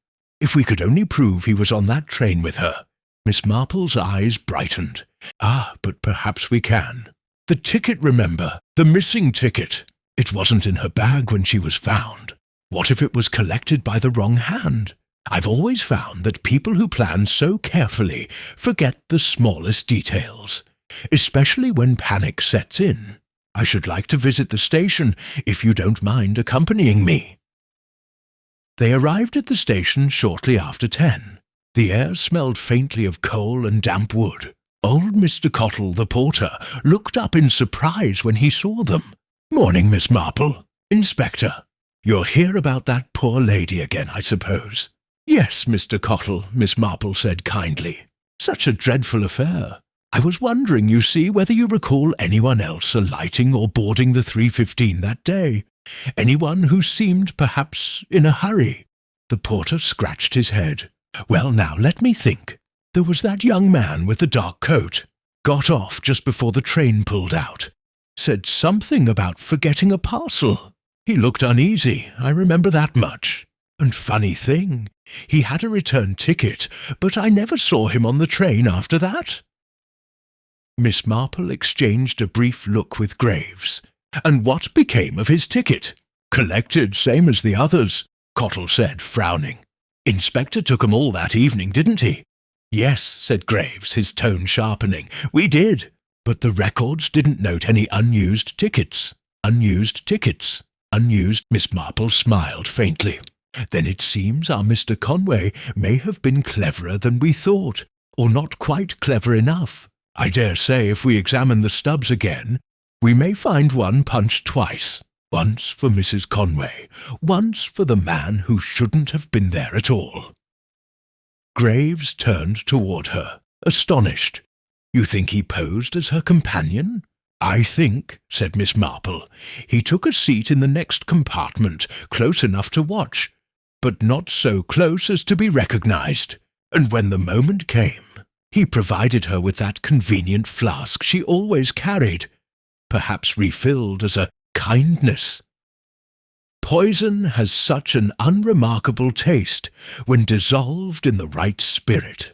[SPEAKER 1] "If we could only prove he was on that train with her." Miss Marple's eyes brightened. "Ah, but perhaps we can. The ticket, remember, the missing ticket. It wasn't in her bag when she was found. What if it was collected by the wrong hand? I've always found that people who plan so carefully forget the smallest details, especially when panic sets in. I should like to visit the station, if you don't mind accompanying me." They arrived at the station shortly after 10. The air smelled faintly of coal and damp wood. Old Mr. Cottle, the porter, looked up in surprise when he saw them. "Morning, Miss Marple. Inspector. You're here about that poor lady again, I suppose?" "Yes, Mr. Cottle," Miss Marple said kindly. "Such a dreadful affair. I was wondering, you see, whether you recall anyone else alighting or boarding the 3:15 that day. Anyone who seemed perhaps in a hurry. The porter scratched his head. Well, now, let me think. There was that young man with the dark coat. Got off just before the train pulled out. Said something about forgetting a parcel. He looked uneasy, I remember that much. And funny thing, he had a return ticket, but I never saw him on the train after that. Miss Marple exchanged a brief look with Graves. And what became of his ticket? Collected, same as the others, Cottle said, frowning. Inspector took 'em all that evening, didn't he? Yes, said Graves, his tone sharpening. We did. But the records didn't note any unused tickets. Unused tickets. Unused. Miss Marple smiled faintly. Then it seems our Mr. Conway may have been cleverer than we thought, or not quite clever enough. I dare say if we examine the stubs again, we may find one punched twice. Once for Mrs. Conway, once for the man who shouldn't have been there at all. Graves turned toward her, astonished. You think he posed as her companion? I think, said Miss Marple, he took a seat in the next compartment, close enough to watch, but not so close as to be recognized. And when the moment came, he provided her with that convenient flask she always carried, perhaps refilled as a kindness. Poison has such an unremarkable taste when dissolved in the right spirit.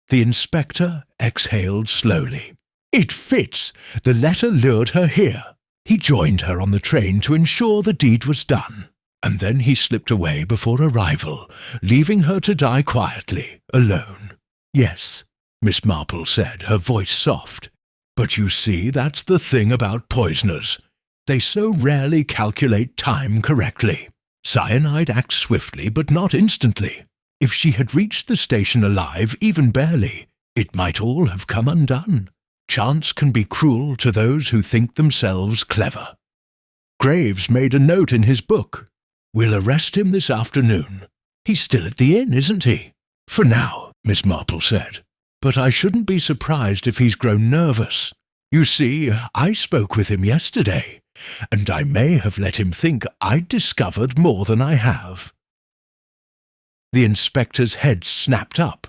[SPEAKER 1] The inspector exhaled slowly. It fits. The letter lured her here. He joined her on the train to ensure the deed was done, and then he slipped away before arrival, leaving her to die quietly, alone. Yes, Miss Marple said, her voice soft. But you see, that's the thing about poisoners. They so rarely calculate time correctly. Cyanide acts swiftly, but not instantly. If she had reached the station alive, even barely, it might all have come undone. Chance can be cruel to those who think themselves clever. Graves made a note in his book. We'll arrest him this afternoon. He's still at the inn, isn't he? For now, Miss Marple said. But I shouldn't be surprised if he's grown nervous. You see, I spoke with him yesterday, and I may have let him think I'd discovered more than I have. The inspector's head snapped up.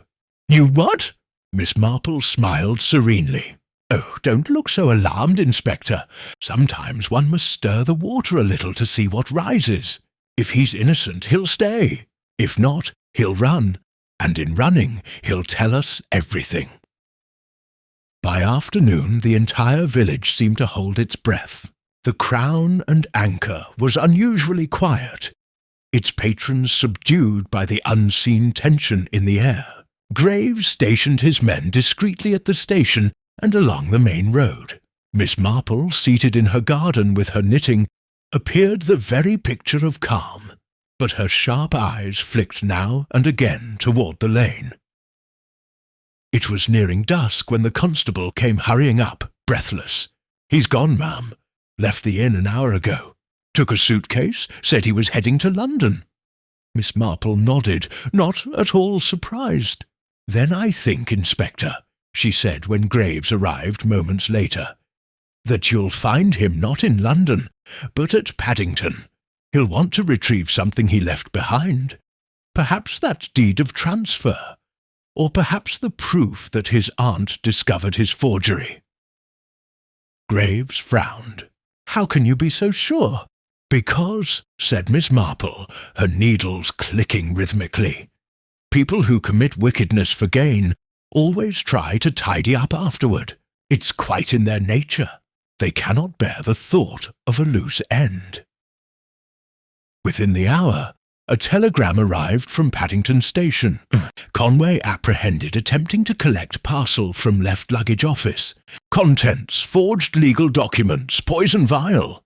[SPEAKER 1] You what? Miss Marple smiled serenely. Oh, don't look so alarmed, Inspector. Sometimes one must stir the water a little to see what rises. If he's innocent, he'll stay. If not, he'll run. And in running, he'll tell us everything. By afternoon, the entire village seemed to hold its breath. The Crown and Anchor was unusually quiet, its patrons subdued by the unseen tension in the air. Graves stationed his men discreetly at the station and along the main road. Miss Marple, seated in her garden with her knitting, appeared the very picture of calm, but her sharp eyes flicked now and again toward the lane. It was nearing dusk when the constable came hurrying up, breathless. He's gone, ma'am. Left the inn an hour ago. Took a suitcase, said he was heading to London. Miss Marple nodded, not at all surprised. Then I think, Inspector, she said when Graves arrived moments later, that you'll find him not in London, but at Paddington. He'll want to retrieve something he left behind. Perhaps that deed of transfer, or perhaps the proof that his aunt discovered his forgery. Graves frowned. How can you be so sure? Because, said Miss Marple, her needles clicking rhythmically, people who commit wickedness for gain always try to tidy up afterward. It's quite in their nature. They cannot bear the thought of a loose end. Within the hour, a telegram arrived from Paddington Station. Conway apprehended attempting to collect parcel from left luggage office. Contents, forged legal documents, poison vial.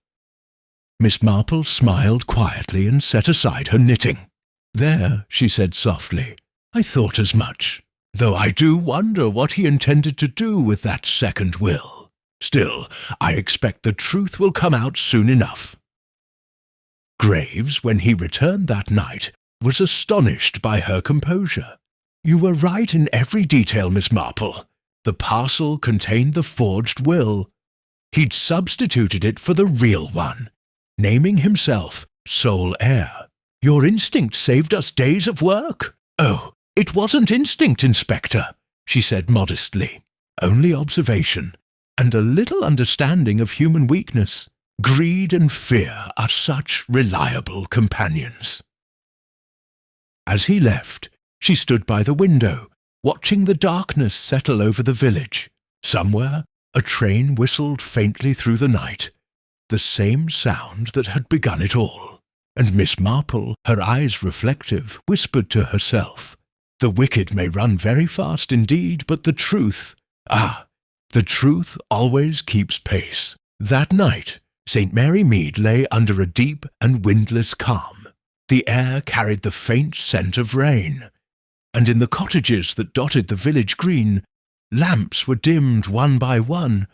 [SPEAKER 1] Miss Marple smiled quietly and set aside her knitting. There, she said softly, I thought as much, though I do wonder what he intended to do with that second will. Still, I expect the truth will come out soon enough. Graves, when he returned that night, was astonished by her composure. You were right in every detail, Miss Marple. The parcel contained the forged will. He'd substituted it for the real one. naming himself sole heir. "Your instinct saved us days of work." "Oh, it wasn't instinct, Inspector," she said modestly. "Only observation, and a little understanding of human weakness. Greed and fear are such reliable companions." As he left, she stood by the window, watching the darkness settle over the village. Somewhere, a train whistled faintly through the night, the same sound that had begun it all. And Miss Marple, her eyes reflective, whispered to herself, "The wicked may run very fast indeed, but the truth, the truth always keeps pace." That night, St. Mary Mead lay under a deep and windless calm. The air carried the faint scent of rain, and in the cottages that dotted the village green, lamps were dimmed one by one,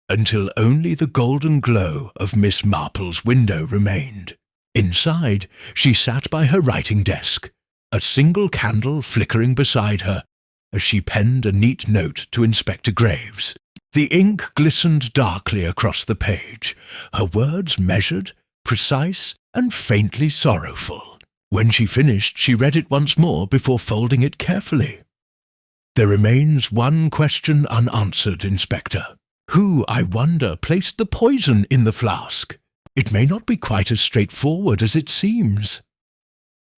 [SPEAKER 1] until only the golden glow of Miss Marple's window remained. Inside, she sat by her writing desk, a single candle flickering beside her, as she penned a neat note to Inspector Graves. The ink glistened darkly across the page, her words measured, precise, and faintly sorrowful. When she finished, she read it once more before folding it carefully. "There remains one question unanswered, Inspector. Who, I wonder, placed the poison in the flask? It may not be quite as straightforward as it seems."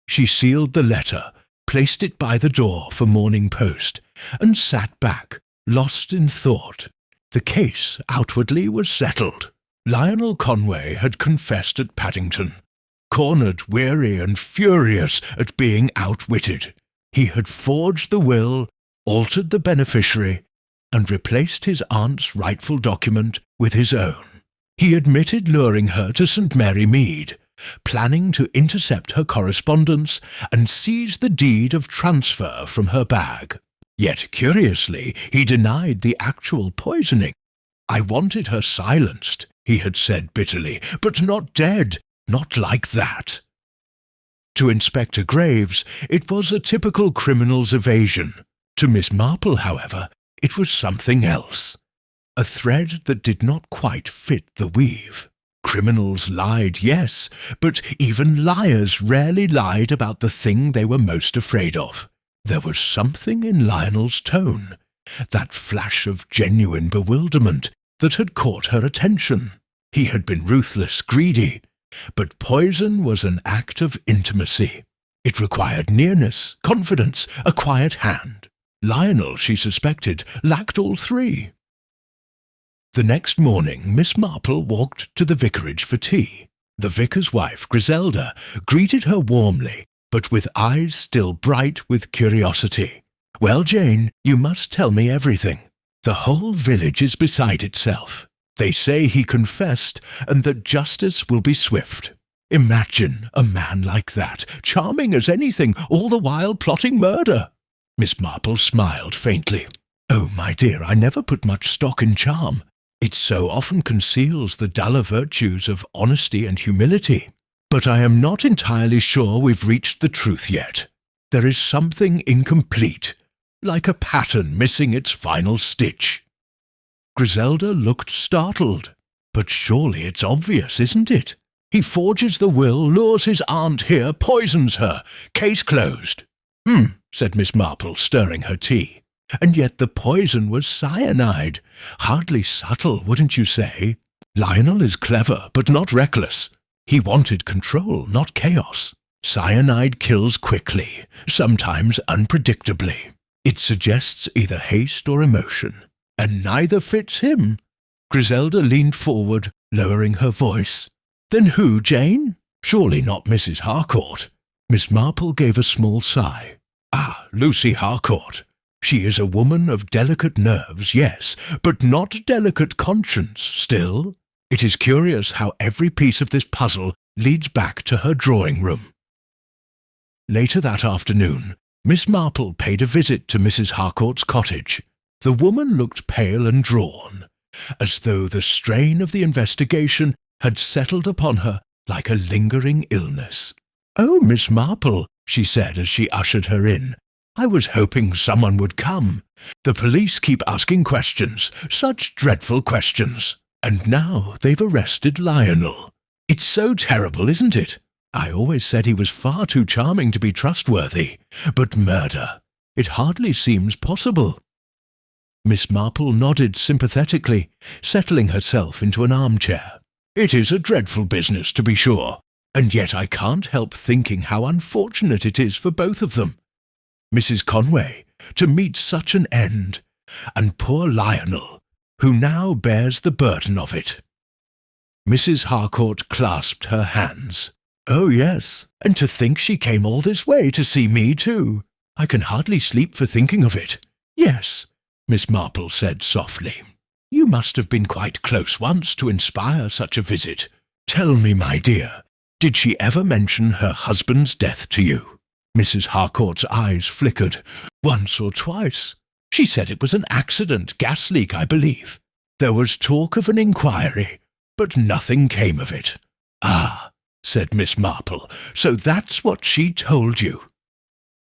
[SPEAKER 1] She sealed the letter, placed it by the door for morning post, and sat back, lost in thought. The case, outwardly, was settled. Lionel Conway had confessed at Paddington. Cornered, weary, and furious at being outwitted, he had forged the will, altered the beneficiary, and replaced his aunt's rightful document with his own. He admitted luring her to St. Mary Mead, planning to intercept her correspondence and seize the deed of transfer from her bag. Yet, curiously, he denied the actual poisoning. "I wanted her silenced," he had said bitterly, "but not dead, not like that." To Inspector Graves, it was a typical criminal's evasion. To Miss Marple, however, it was something else. A thread that did not quite fit the weave. Criminals lied, yes, but even liars rarely lied about the thing they were most afraid of. There was something in Lionel's tone, that flash of genuine bewilderment that had caught her attention. He had been ruthless, greedy, but poison was an act of intimacy. It required nearness, confidence, a quiet hand. Lionel, she suspected, lacked all three. The next morning, Miss Marple walked to the vicarage for tea. The vicar's wife, Griselda, greeted her warmly, but with eyes still bright with curiosity. "Well, Jane, you must tell me everything. The whole village is beside itself. They say he confessed, and that justice will be swift. Imagine a man like that, charming as anything, all the while plotting murder." Miss Marple smiled faintly. "Oh, my dear, I never put much stock in charm. It so often conceals the duller virtues of honesty and humility. But I am not entirely sure we've reached the truth yet. There is something incomplete, like a pattern missing its final stitch." Griselda looked startled. "But surely it's obvious, isn't it? He forges the will, lures his aunt here, poisons her. Case closed." Said Miss Marple, stirring her tea. "And yet the poison was cyanide. Hardly subtle, wouldn't you say? Lionel is clever, but not reckless. He wanted control, not chaos. Cyanide kills quickly, sometimes unpredictably. It suggests either haste or emotion, and neither fits him." Griselda leaned forward, lowering her voice. "Then who, Jane? Surely not Mrs. Harcourt." Miss Marple gave a small sigh. Lucy Harcourt. She is a woman of delicate nerves, yes, but not delicate conscience still. It is curious how every piece of this puzzle leads back to her drawing-room." Later that afternoon, Miss Marple paid a visit to Mrs. Harcourt's cottage. The woman looked pale and drawn, as though the strain of the investigation had settled upon her like a lingering illness. "Oh, Miss Marple," she said as she ushered her in, "I was hoping someone would come. The police keep asking questions, such dreadful questions. And now they've arrested Lionel. It's so terrible, isn't it? I always said he was far too charming to be trustworthy, but murder, it hardly seems possible." Miss Marple nodded sympathetically, settling herself into an armchair. "It is a dreadful business, to be sure, and yet I can't help thinking how unfortunate it is for both of them. Mrs. Conway, to meet such an end, and poor Lionel, who now bears the burden of it." Mrs. Harcourt clasped her hands. "Oh, yes, and to think she came all this way to see me, too. I can hardly sleep for thinking of it. Yes," Miss Marple said softly. "You must have been quite close once to inspire such a visit. Tell me, my dear, did she ever mention her husband's death to you?" Mrs. Harcourt's eyes flickered. "Once or twice. She said it was an accident, gas leak, I believe. There was talk of an inquiry, but nothing came of it." "Ah," said Miss Marple, "so that's what she told you."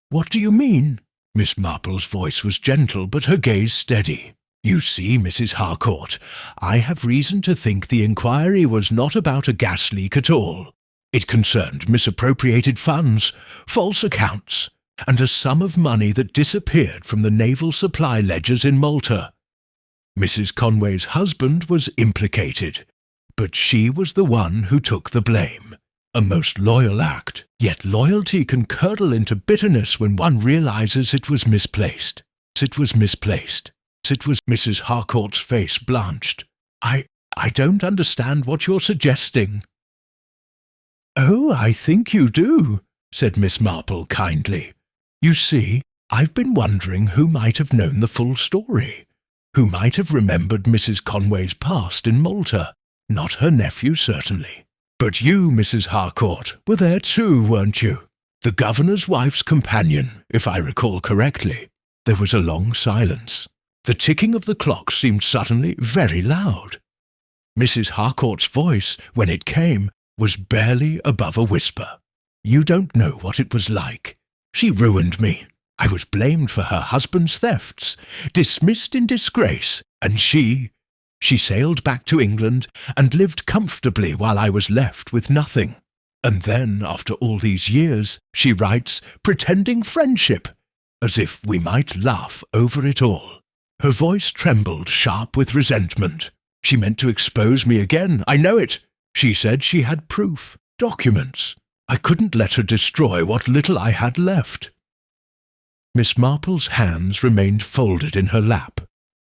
[SPEAKER 1] "What do you mean?" Miss Marple's voice was gentle, but her gaze steady. "You see, Mrs. Harcourt, I have reason to think the inquiry was not about a gas leak at all. It concerned misappropriated funds, false accounts, and a sum of money that disappeared from the naval supply ledgers in Malta. Mrs. Conway's husband was implicated, but she was the one who took the blame. A most loyal act, yet loyalty can curdle into bitterness when one realizes it was misplaced. It was misplaced. It was—" Mrs. Harcourt's face blanched. I don't understand what you're suggesting." "Oh, I think you do," said Miss Marple kindly. "You see, I've been wondering who might have known the full story, who might have remembered Mrs. Conway's past in Malta. Not her nephew, certainly. But you, Mrs. Harcourt, were there too, weren't you? The governor's wife's companion, if I recall correctly." There was a long silence. The ticking of the clock seemed suddenly very loud. Mrs. Harcourt's voice, when it came, was barely above a whisper. "You don't know what it was like. She ruined me. I was blamed for her husband's thefts, dismissed in disgrace, and she sailed back to England and lived comfortably while I was left with nothing. And then, after all these years, she writes, pretending friendship, as if we might laugh over it all." Her voice trembled, sharp with resentment. "She meant to expose me again, I know it. She said she had proof, documents. I couldn't let her destroy what little I had left." Miss Marple's hands remained folded in her lap.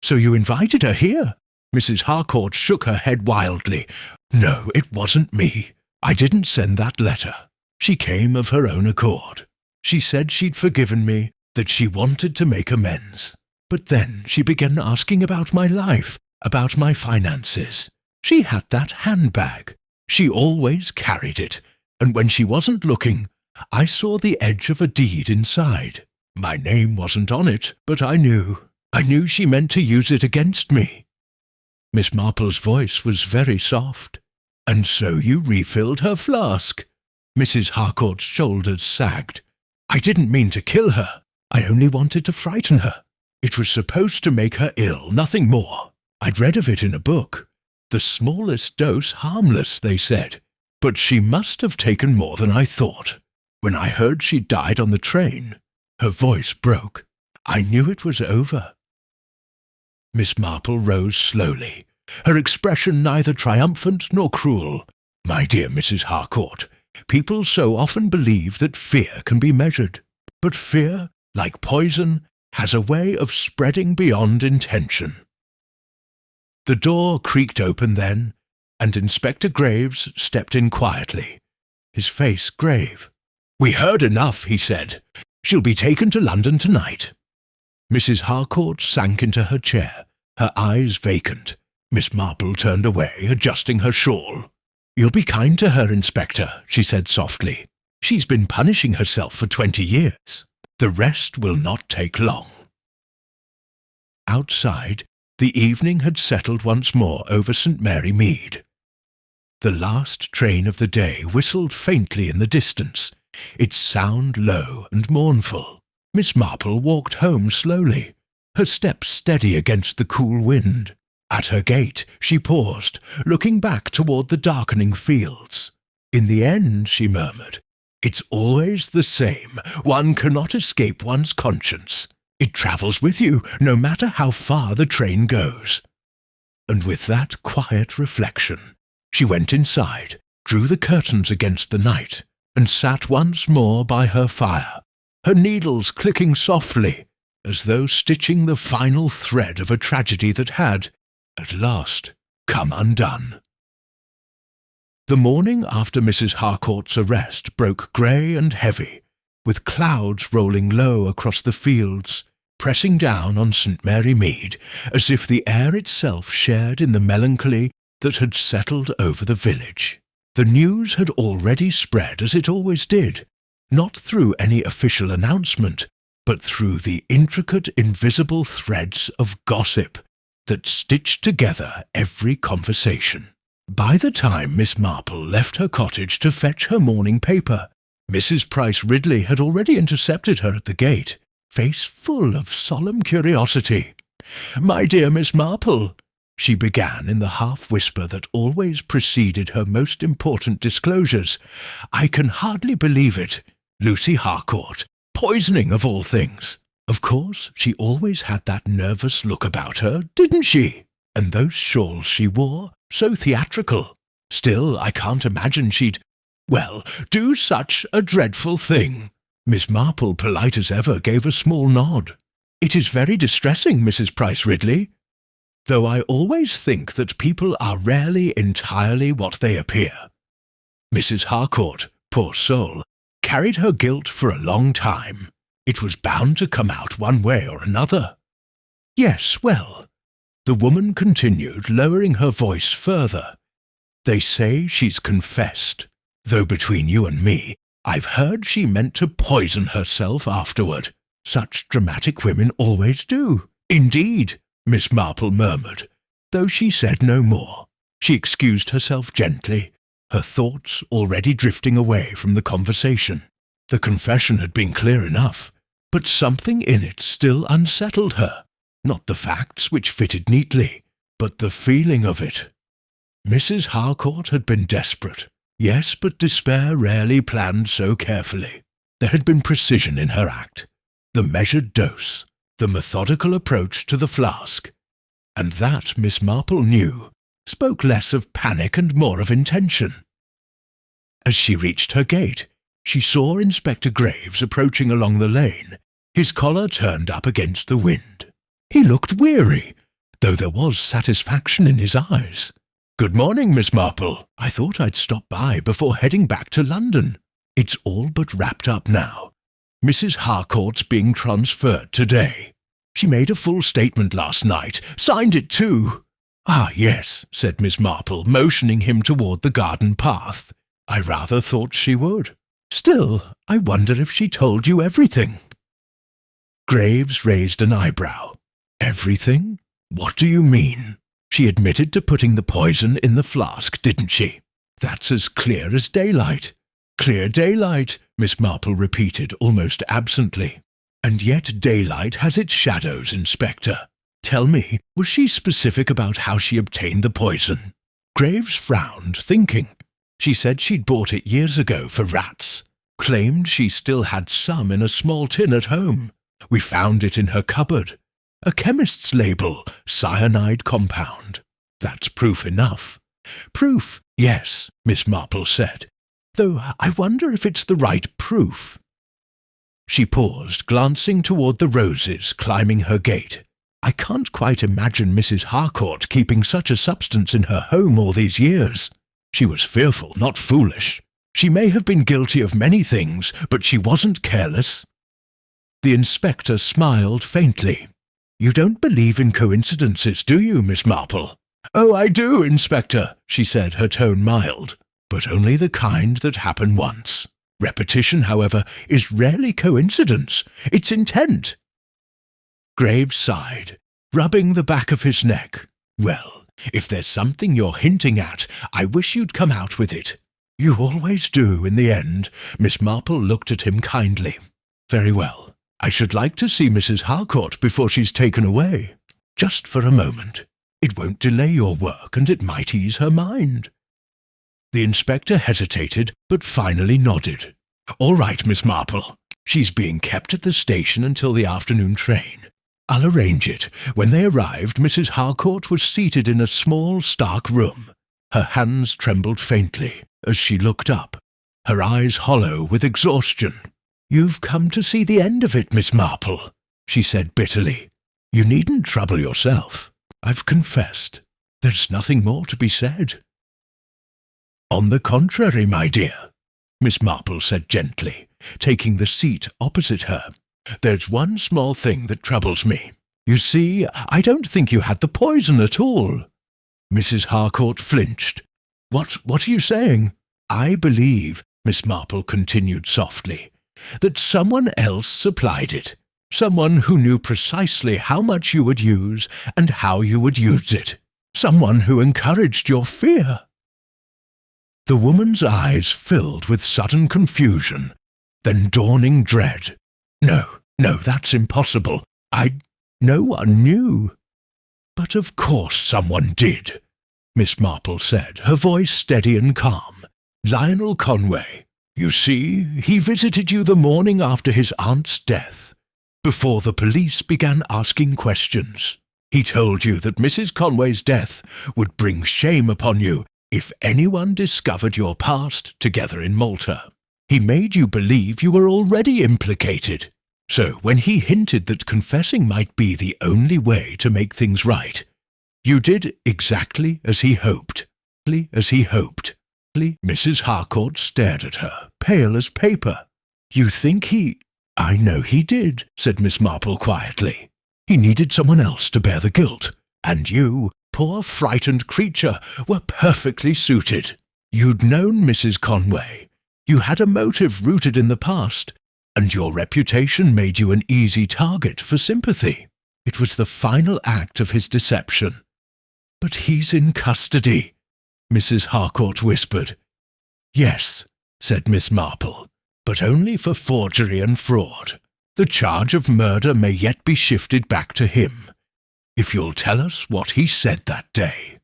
[SPEAKER 1] "So you invited her here?" Mrs. Harcourt shook her head wildly. "No, it wasn't me. I didn't send that letter. She came of her own accord. She said she'd forgiven me, that she wanted to make amends. But then she began asking about my life, about my finances. She had that handbag. She always carried it, and when she wasn't looking, I saw the edge of a deed inside. My name wasn't on it, but I knew she meant to use it against me." Miss Marple's voice was very soft. "And so you refilled her flask." Mrs. Harcourt's shoulders sagged. "I didn't mean to kill her. I only wanted to frighten her. It was supposed to make her ill, nothing more. I'd read of it in a book. The smallest dose harmless, they said. But she must have taken more than I thought. When I heard she died on the train," her voice broke, "I knew it was over." Miss Marple rose slowly, her expression neither triumphant nor cruel. "My dear Mrs. Harcourt, people so often believe that fear can be measured. But fear, like poison, has a way of spreading beyond intention." The door creaked open then, and Inspector Graves stepped in quietly, his face grave. "We heard enough," he said. "She'll be taken to London tonight." Mrs. Harcourt sank into her chair, her eyes vacant. Miss Marple turned away, adjusting her shawl. "You'll be kind to her, Inspector," she said softly. "She's been punishing herself for 20 years. The rest will not take long." Outside, the evening had settled once more over St. Mary Mead. The last train of the day whistled faintly in the distance, its sound low and mournful. Miss Marple walked home slowly, her steps steady against the cool wind. At her gate, she paused, looking back toward the darkening fields. In the end, she murmured, "It's always the same. One cannot escape one's conscience. It travels with you, no matter how far the train goes." And with that quiet reflection, she went inside, drew the curtains against the night, and sat once more by her fire, her needles clicking softly, as though stitching the final thread of a tragedy that had, at last, come undone. The morning after Mrs. Harcourt's arrest broke grey and heavy, with clouds rolling low across the fields, pressing down on St. Mary Mead, as if the air itself shared in the melancholy that had settled over the village. The news had already spread as it always did, not through any official announcement, but through the intricate invisible threads of gossip that stitched together every conversation. By the time Miss Marple left her cottage to fetch her morning paper, Mrs. Price Ridley had already intercepted her at the gate, face full of solemn curiosity. "My dear Miss Marple," she began in the half-whisper that always preceded her most important disclosures, "I can hardly believe it. Lucy Harcourt. Poisoning of all things. Of course, she always had that nervous look about her, didn't she? And those shawls she wore, so theatrical. Still, I can't imagine she'd, well, do such a dreadful thing." Miss Marple, polite as ever, gave a small nod. "It is very distressing, Mrs. Price Ridley, though I always think that people are rarely entirely what they appear. Mrs. Harcourt, poor soul, carried her guilt for a long time. It was bound to come out one way or another. Yes, well," the woman continued, lowering her voice further, "they say she's confessed, though between you and me, I've heard she meant to poison herself afterward. Such dramatic women always do." "Indeed," Miss Marple murmured, though she said no more. She excused herself gently, her thoughts already drifting away from the conversation. The confession had been clear enough, but something in it still unsettled her. Not the facts, which fitted neatly, but the feeling of it. Mrs. Harcourt had been desperate, yes, but despair rarely planned so carefully. There had been precision in her act, the measured dose, the methodical approach to the flask, and that, Miss Marple knew, spoke less of panic and more of intention. As she reached her gate, she saw Inspector Graves approaching along the lane, his collar turned up against the wind. He looked weary, though there was satisfaction in his eyes. "Good morning, Miss Marple. I thought I'd stop by before heading back to London. It's all but wrapped up now. Mrs. Harcourt's being transferred today. She made a full statement last night, signed it too." "Ah, yes," said Miss Marple, motioning him toward the garden path. "I rather thought she would. Still, I wonder if she told you everything." Graves raised an eyebrow. "Everything? What do you mean? She admitted to putting the poison in the flask, didn't she? That's as clear as daylight." "Clear daylight," Miss Marple repeated almost absently. "And yet daylight has its shadows, Inspector. Tell me, was she specific about how she obtained the poison?" Graves frowned, thinking. "She said she'd bought it years ago for rats. Claimed she still had some in a small tin at home. We found it in her cupboard. A chemist's label, cyanide compound. That's proof enough." "Proof, yes," Miss Marple said, "though I wonder if it's the right proof." She paused, glancing toward the roses climbing her gate. "I can't quite imagine Mrs. Harcourt keeping such a substance in her home all these years. She was fearful, not foolish. She may have been guilty of many things, but she wasn't careless." The inspector smiled faintly. "You don't believe in coincidences, do you, Miss Marple?" "Oh, I do, Inspector," she said, her tone mild, "but only the kind that happen once. Repetition, however, is rarely coincidence. It's intent." Graves sighed, rubbing the back of his neck. "Well, if there's something you're hinting at, I wish you'd come out with it." "You always do, in the end." Miss Marple looked at him kindly. "Very well. I should like to see Mrs. Harcourt before she's taken away. Just for a moment." It won't delay your work, and it might ease her mind." The inspector hesitated, but finally nodded. "All right, Miss Marple. She's being kept at the station until the afternoon train. I'll arrange it." When they arrived, Mrs. Harcourt was seated in a small, stark room. Her hands trembled faintly as she looked up, her eyes hollow with exhaustion. "You've come to see the end of it, Miss Marple," she said bitterly. "You needn't trouble yourself. I've confessed. There's nothing more to be said." "On the contrary, my dear," Miss Marple said gently, taking the seat opposite her. "There's one small thing that troubles me. You see, I don't think you had the poison at all." Mrs. Harcourt flinched. What are you saying?" "I believe," Miss Marple continued softly, "that someone else supplied it. Someone who knew precisely how much you would use and how you would use it. Someone who encouraged your fear." The woman's eyes filled with sudden confusion, then dawning dread. No, that's impossible. No one knew." "But of course someone did," Miss Marple said, her voice steady and calm. "Lionel Conway. You see, he visited you the morning after his aunt's death, before the police began asking questions. He told you that Mrs. Conway's death would bring shame upon you if anyone discovered your past together in Malta. He made you believe you were already implicated. So when he hinted that confessing might be the only way to make things right, you did exactly as he hoped. Mrs. Harcourt stared at her, pale as paper. "You think he—" "I know he did," said Miss Marple quietly. "He needed someone else to bear the guilt, and you, poor frightened creature, were perfectly suited. You'd known Mrs. Conway. You had a motive rooted in the past, and your reputation made you an easy target for sympathy. It was the final act of his deception." "But he's in custody," Mrs. Harcourt whispered. "Yes," said Miss Marple, "but only for forgery and fraud. The charge of murder may yet be shifted back to him, if you'll tell us what he said that day."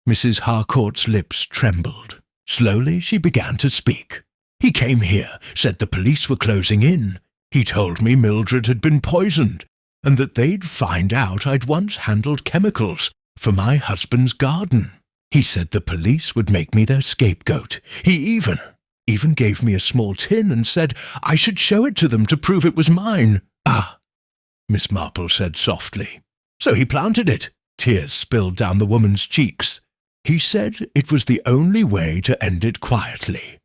[SPEAKER 1] Mrs. Harcourt's lips trembled. Slowly she began to speak. "He came here, said the police were closing in. He told me Mildred had been poisoned, and that they'd find out I'd once handled chemicals for my husband's garden. He said the police would make me their scapegoat. He even gave me a small tin and said I should show it to them to prove it was mine." "Ah," Miss Marple said softly. "So he planted it." Tears spilled down the woman's cheeks. "He said it was the only way to end it quietly.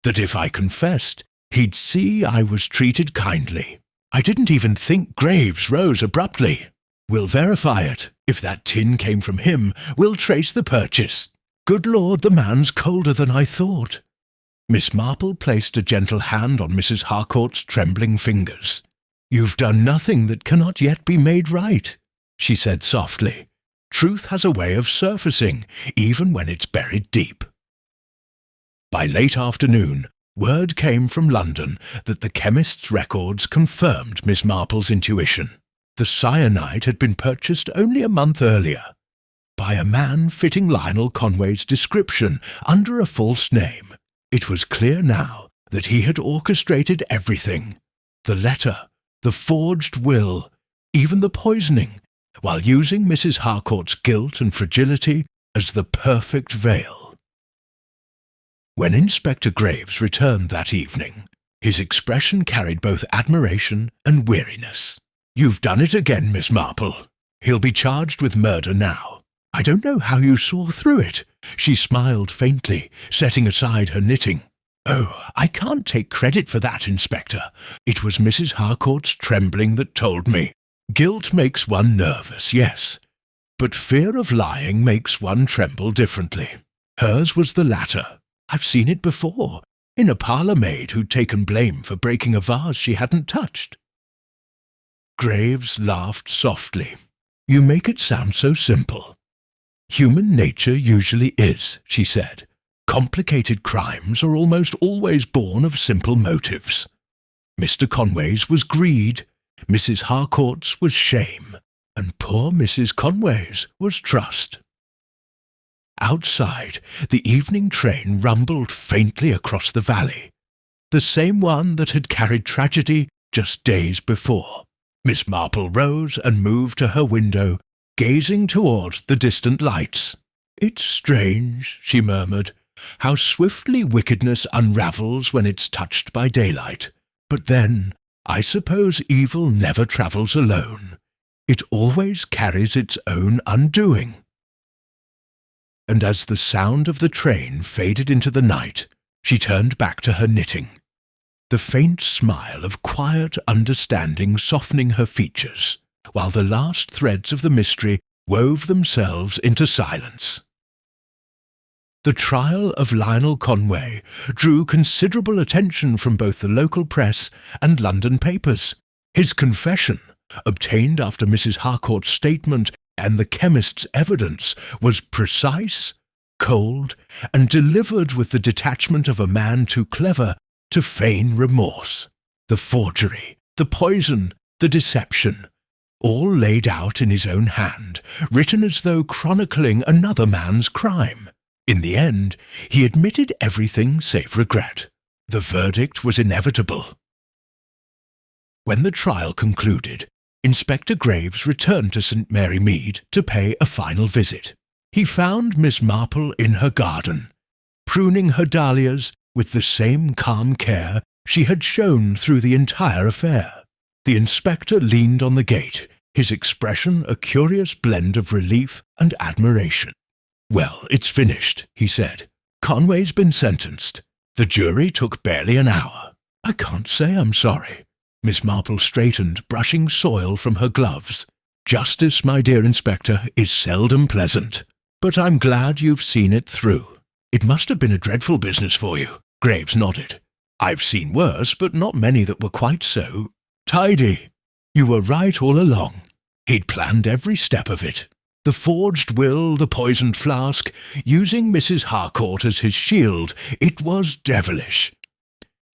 [SPEAKER 1] That if I confessed, he'd see I was treated kindly. I didn't even think Graves rose abruptly. We'll verify it. If that tin came from him, we'll trace the purchase. Good Lord, the man's colder than I thought." Miss Marple placed a gentle hand on Mrs. Harcourt's trembling fingers. "You've done nothing that cannot yet be made right," she said softly. "Truth has a way of surfacing, even when it's buried deep." By late afternoon, word came from London that the chemist's records confirmed Miss Marple's intuition. The cyanide had been purchased only a month earlier, by a man fitting Lionel Conway's description under a false name. It was clear now that he had orchestrated everything: the letter, the forged will, even the poisoning, while using Mrs. Harcourt's guilt and fragility as the perfect veil. When Inspector Graves returned that evening, his expression carried both admiration and weariness. "You've done it again, Miss Marple. He'll be charged with murder now. I don't know how you saw through it." She smiled faintly, setting aside her knitting. "Oh, I can't take credit for that, Inspector. It was Mrs. Harcourt's trembling that told me. Guilt makes one nervous, yes, but fear of lying makes one tremble differently. Hers was the latter. I've seen it before, in a parlour maid who'd taken blame for breaking a vase she hadn't touched." Graves laughed softly. "You make it sound so simple." "Human nature usually is," she said. "Complicated crimes are almost always born of simple motives. Mr. Conway's was greed, Mrs. Harcourt's was shame, and poor Mrs. Conway's was trust. Outside, the evening train rumbled faintly across the valley, the same one that had carried tragedy just days before. Miss Marple rose and moved to her window, gazing toward the distant lights. "It's strange," she murmured, "how swiftly wickedness unravels when it's touched by daylight. But then, I suppose evil never travels alone. It always carries its own undoing." And as the sound of the train faded into the night, she turned back to her knitting, the faint smile of quiet understanding softening her features, while the last threads of the mystery wove themselves into silence. The trial of Lionel Conway drew considerable attention from both the local press and London papers. His confession, obtained after Mrs. Harcourt's statement and the chemist's evidence, was precise, cold, and delivered with the detachment of a man too clever to feign remorse. The forgery, the poison, the deception, all laid out in his own hand, written as though chronicling another man's crime. In the end, he admitted everything save regret. The verdict was inevitable. When the trial concluded, Inspector Graves returned to St. Mary Mead to pay a final visit. He found Miss Marple in her garden, pruning her dahlias with the same calm care she had shown through the entire affair. The inspector leaned on the gate, his expression a curious blend of relief and admiration. "Well, it's finished," he said. "Conway's been sentenced. The jury took barely an hour. I can't say I'm sorry." Miss Marple straightened, brushing soil from her gloves. "Justice, my dear Inspector, is seldom pleasant. But I'm glad you've seen it through. It must have been a dreadful business for you." Graves nodded. "I've seen worse, but not many that were quite so tidy. You were right all along. He'd planned every step of it. The forged will, the poisoned flask, using Mrs. Harcourt as his shield. It was devilish."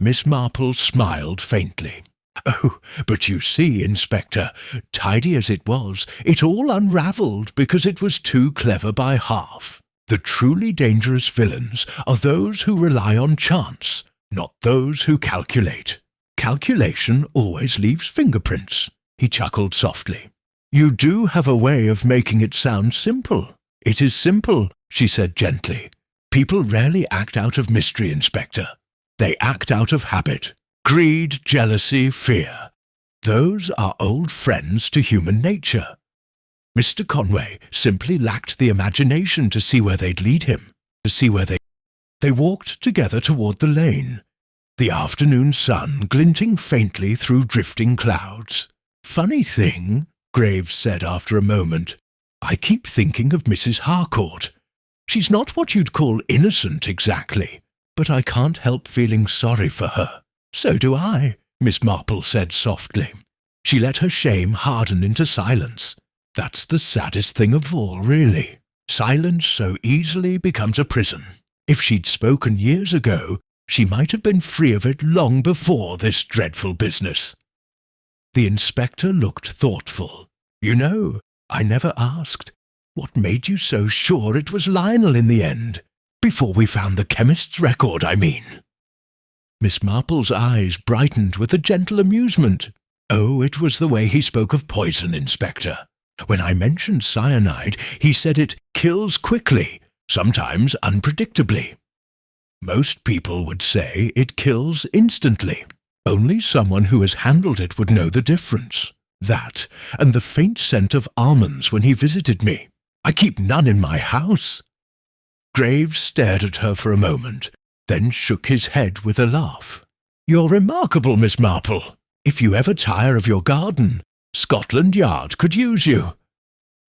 [SPEAKER 1] Miss Marple smiled faintly. "Oh, but you see, Inspector, tidy as it was, it all unravelled because it was too clever by half. The truly dangerous villains are those who rely on chance, not those who calculate. Calculation always leaves fingerprints." He chuckled softly. "You do have a way of making it sound simple." "It is simple," she said gently. "People rarely act out of mystery, Inspector. They act out of habit. Greed, jealousy, fear. Those are old friends to human nature. Mr. Conway simply lacked the imagination to see where they'd lead him, to see where They walked together toward the lane, the afternoon sun glinting faintly through drifting clouds. "Funny thing," Graves said after a moment, "I keep thinking of Mrs. Harcourt. She's not what you'd call innocent exactly, but I can't help feeling sorry for her." "So do I," Miss Marple said softly. She let her shame harden into silence. That's the saddest thing of all, really. Silence so easily becomes a prison. If she'd spoken years ago, she might have been free of it long before this dreadful business. The inspector looked thoughtful. "You know, I never asked. What made you so sure it was Lionel in the end? Before we found the chemist's record, I mean." Miss Marple's eyes brightened with a gentle amusement. "Oh, it was the way he spoke of poison, Inspector. When I mentioned cyanide, he said it kills quickly, sometimes unpredictably. Most people would say it kills instantly. Only someone who has handled it would know the difference. That, and the faint scent of almonds when he visited me. I keep none in my house." Graves stared at her for a moment, then shook his head with a laugh. "You're remarkable, Miss Marple. If you ever tire of your garden, Scotland Yard could use you."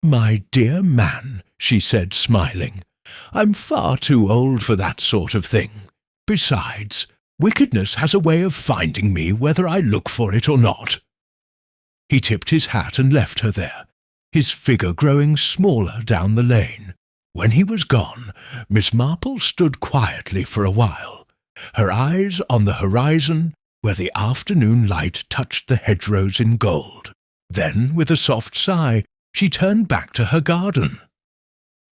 [SPEAKER 1] "My dear man," she said, smiling, "I'm far too old for that sort of thing. Besides, wickedness has a way of finding me whether I look for it or not." He tipped his hat and left her there, his figure growing smaller down the lane. When he was gone, Miss Marple stood quietly for a while, her eyes on the horizon where the afternoon light touched the hedgerows in gold. Then, with a soft sigh, she turned back to her garden.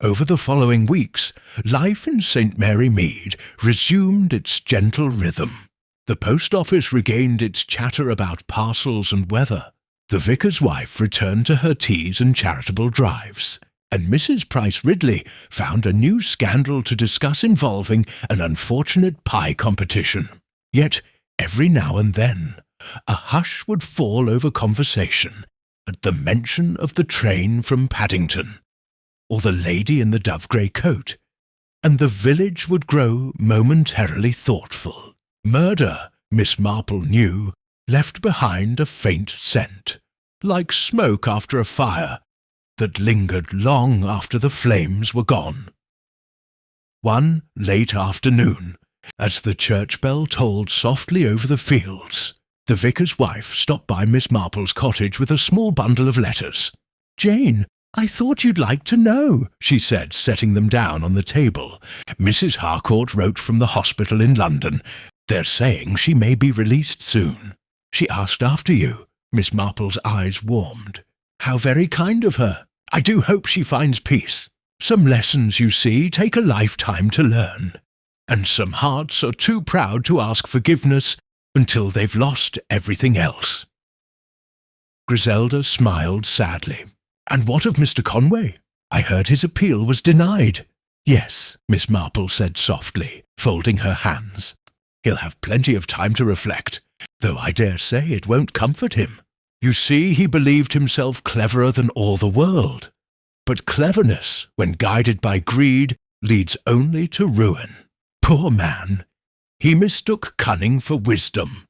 [SPEAKER 1] Over the following weeks, life in St. Mary Mead resumed its gentle rhythm. The post office regained its chatter about parcels and weather. The vicar's wife returned to her teas and charitable drives, and Mrs. Price Ridley found a new scandal to discuss involving an unfortunate pie competition. Yet, every now and then, a hush would fall over conversation at the mention of the train from Paddington, or the lady in the dove-grey coat, and the village would grow momentarily thoughtful. Murder, Miss Marple knew, left behind a faint scent, like smoke after a fire, that lingered long after the flames were gone. One late afternoon, as the church bell tolled softly over the fields, the vicar's wife stopped by Miss Marple's cottage with a small bundle of letters. "Jane, I thought you'd like to know," she said, setting them down on the table. "Mrs. Harcourt wrote from the hospital in London. They're saying she may be released soon. She asked after you." Miss Marple's eyes warmed. "How very kind of her. I do hope she finds peace. Some lessons, you see, take a lifetime to learn, and some hearts are too proud to ask forgiveness until they've lost everything else." Griselda smiled sadly. "And what of Mr. Conway? I heard his appeal was denied." "Yes," Miss Marple said softly, folding her hands. "He'll have plenty of time to reflect, though I dare say it won't comfort him. You see, he believed himself cleverer than all the world. But cleverness, when guided by greed, leads only to ruin. Poor man! He mistook cunning for wisdom."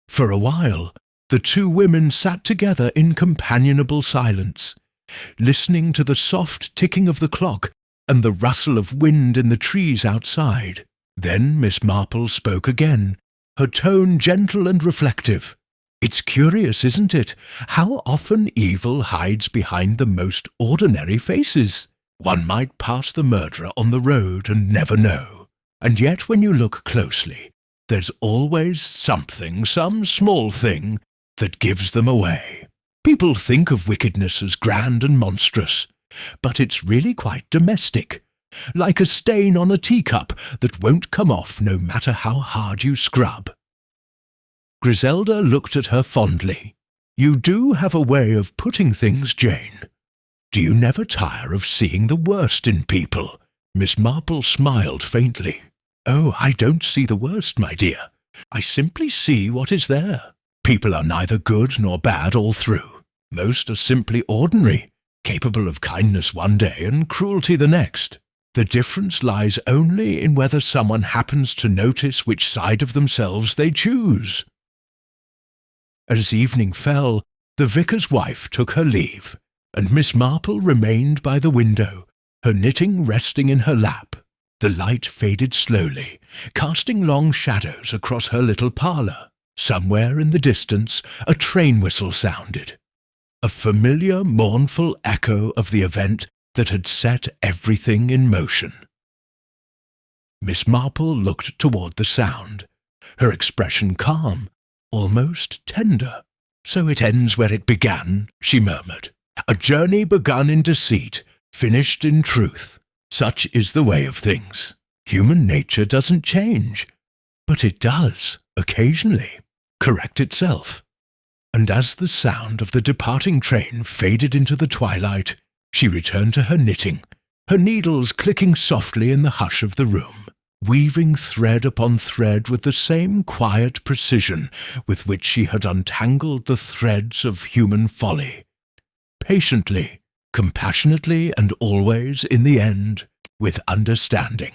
[SPEAKER 1] For a while, the two women sat together in companionable silence, listening to the soft ticking of the clock and the rustle of wind in the trees outside. Then Miss Marple spoke again, her tone gentle and reflective. "It's curious, isn't it, how often evil hides behind the most ordinary faces? One might pass the murderer on the road and never know. And yet when you look closely, there's always something, some small thing, that gives them away. People think of wickedness as grand and monstrous, but it's really quite domestic, like a stain on a teacup that won't come off no matter how hard you scrub." Griselda looked at her fondly. "You do have a way of putting things, Jane. Do you never tire of seeing the worst in people?" Miss Marple smiled faintly. "Oh, I don't see the worst, my dear. I simply see what is there. People are neither good nor bad all through. Most are simply ordinary, capable of kindness one day and cruelty the next. The difference lies only in whether someone happens to notice which side of themselves they choose." As evening fell, the vicar's wife took her leave, and Miss Marple remained by the window, her knitting resting in her lap. The light faded slowly, casting long shadows across her little parlour. Somewhere in the distance a train whistle sounded, a familiar mournful echo of the event that had set everything in motion. Miss Marple looked toward the sound, her expression calm, almost tender. "So it ends where it began," she murmured. "A journey begun in deceit, finished in truth. Such is the way of things. Human nature doesn't change, but it does, occasionally, correct itself." And as the sound of the departing train faded into the twilight, she returned to her knitting, her needles clicking softly in the hush of the room, weaving thread upon thread with the same quiet precision with which she had untangled the threads of human folly. Patiently, compassionately, and always, in the end, with understanding.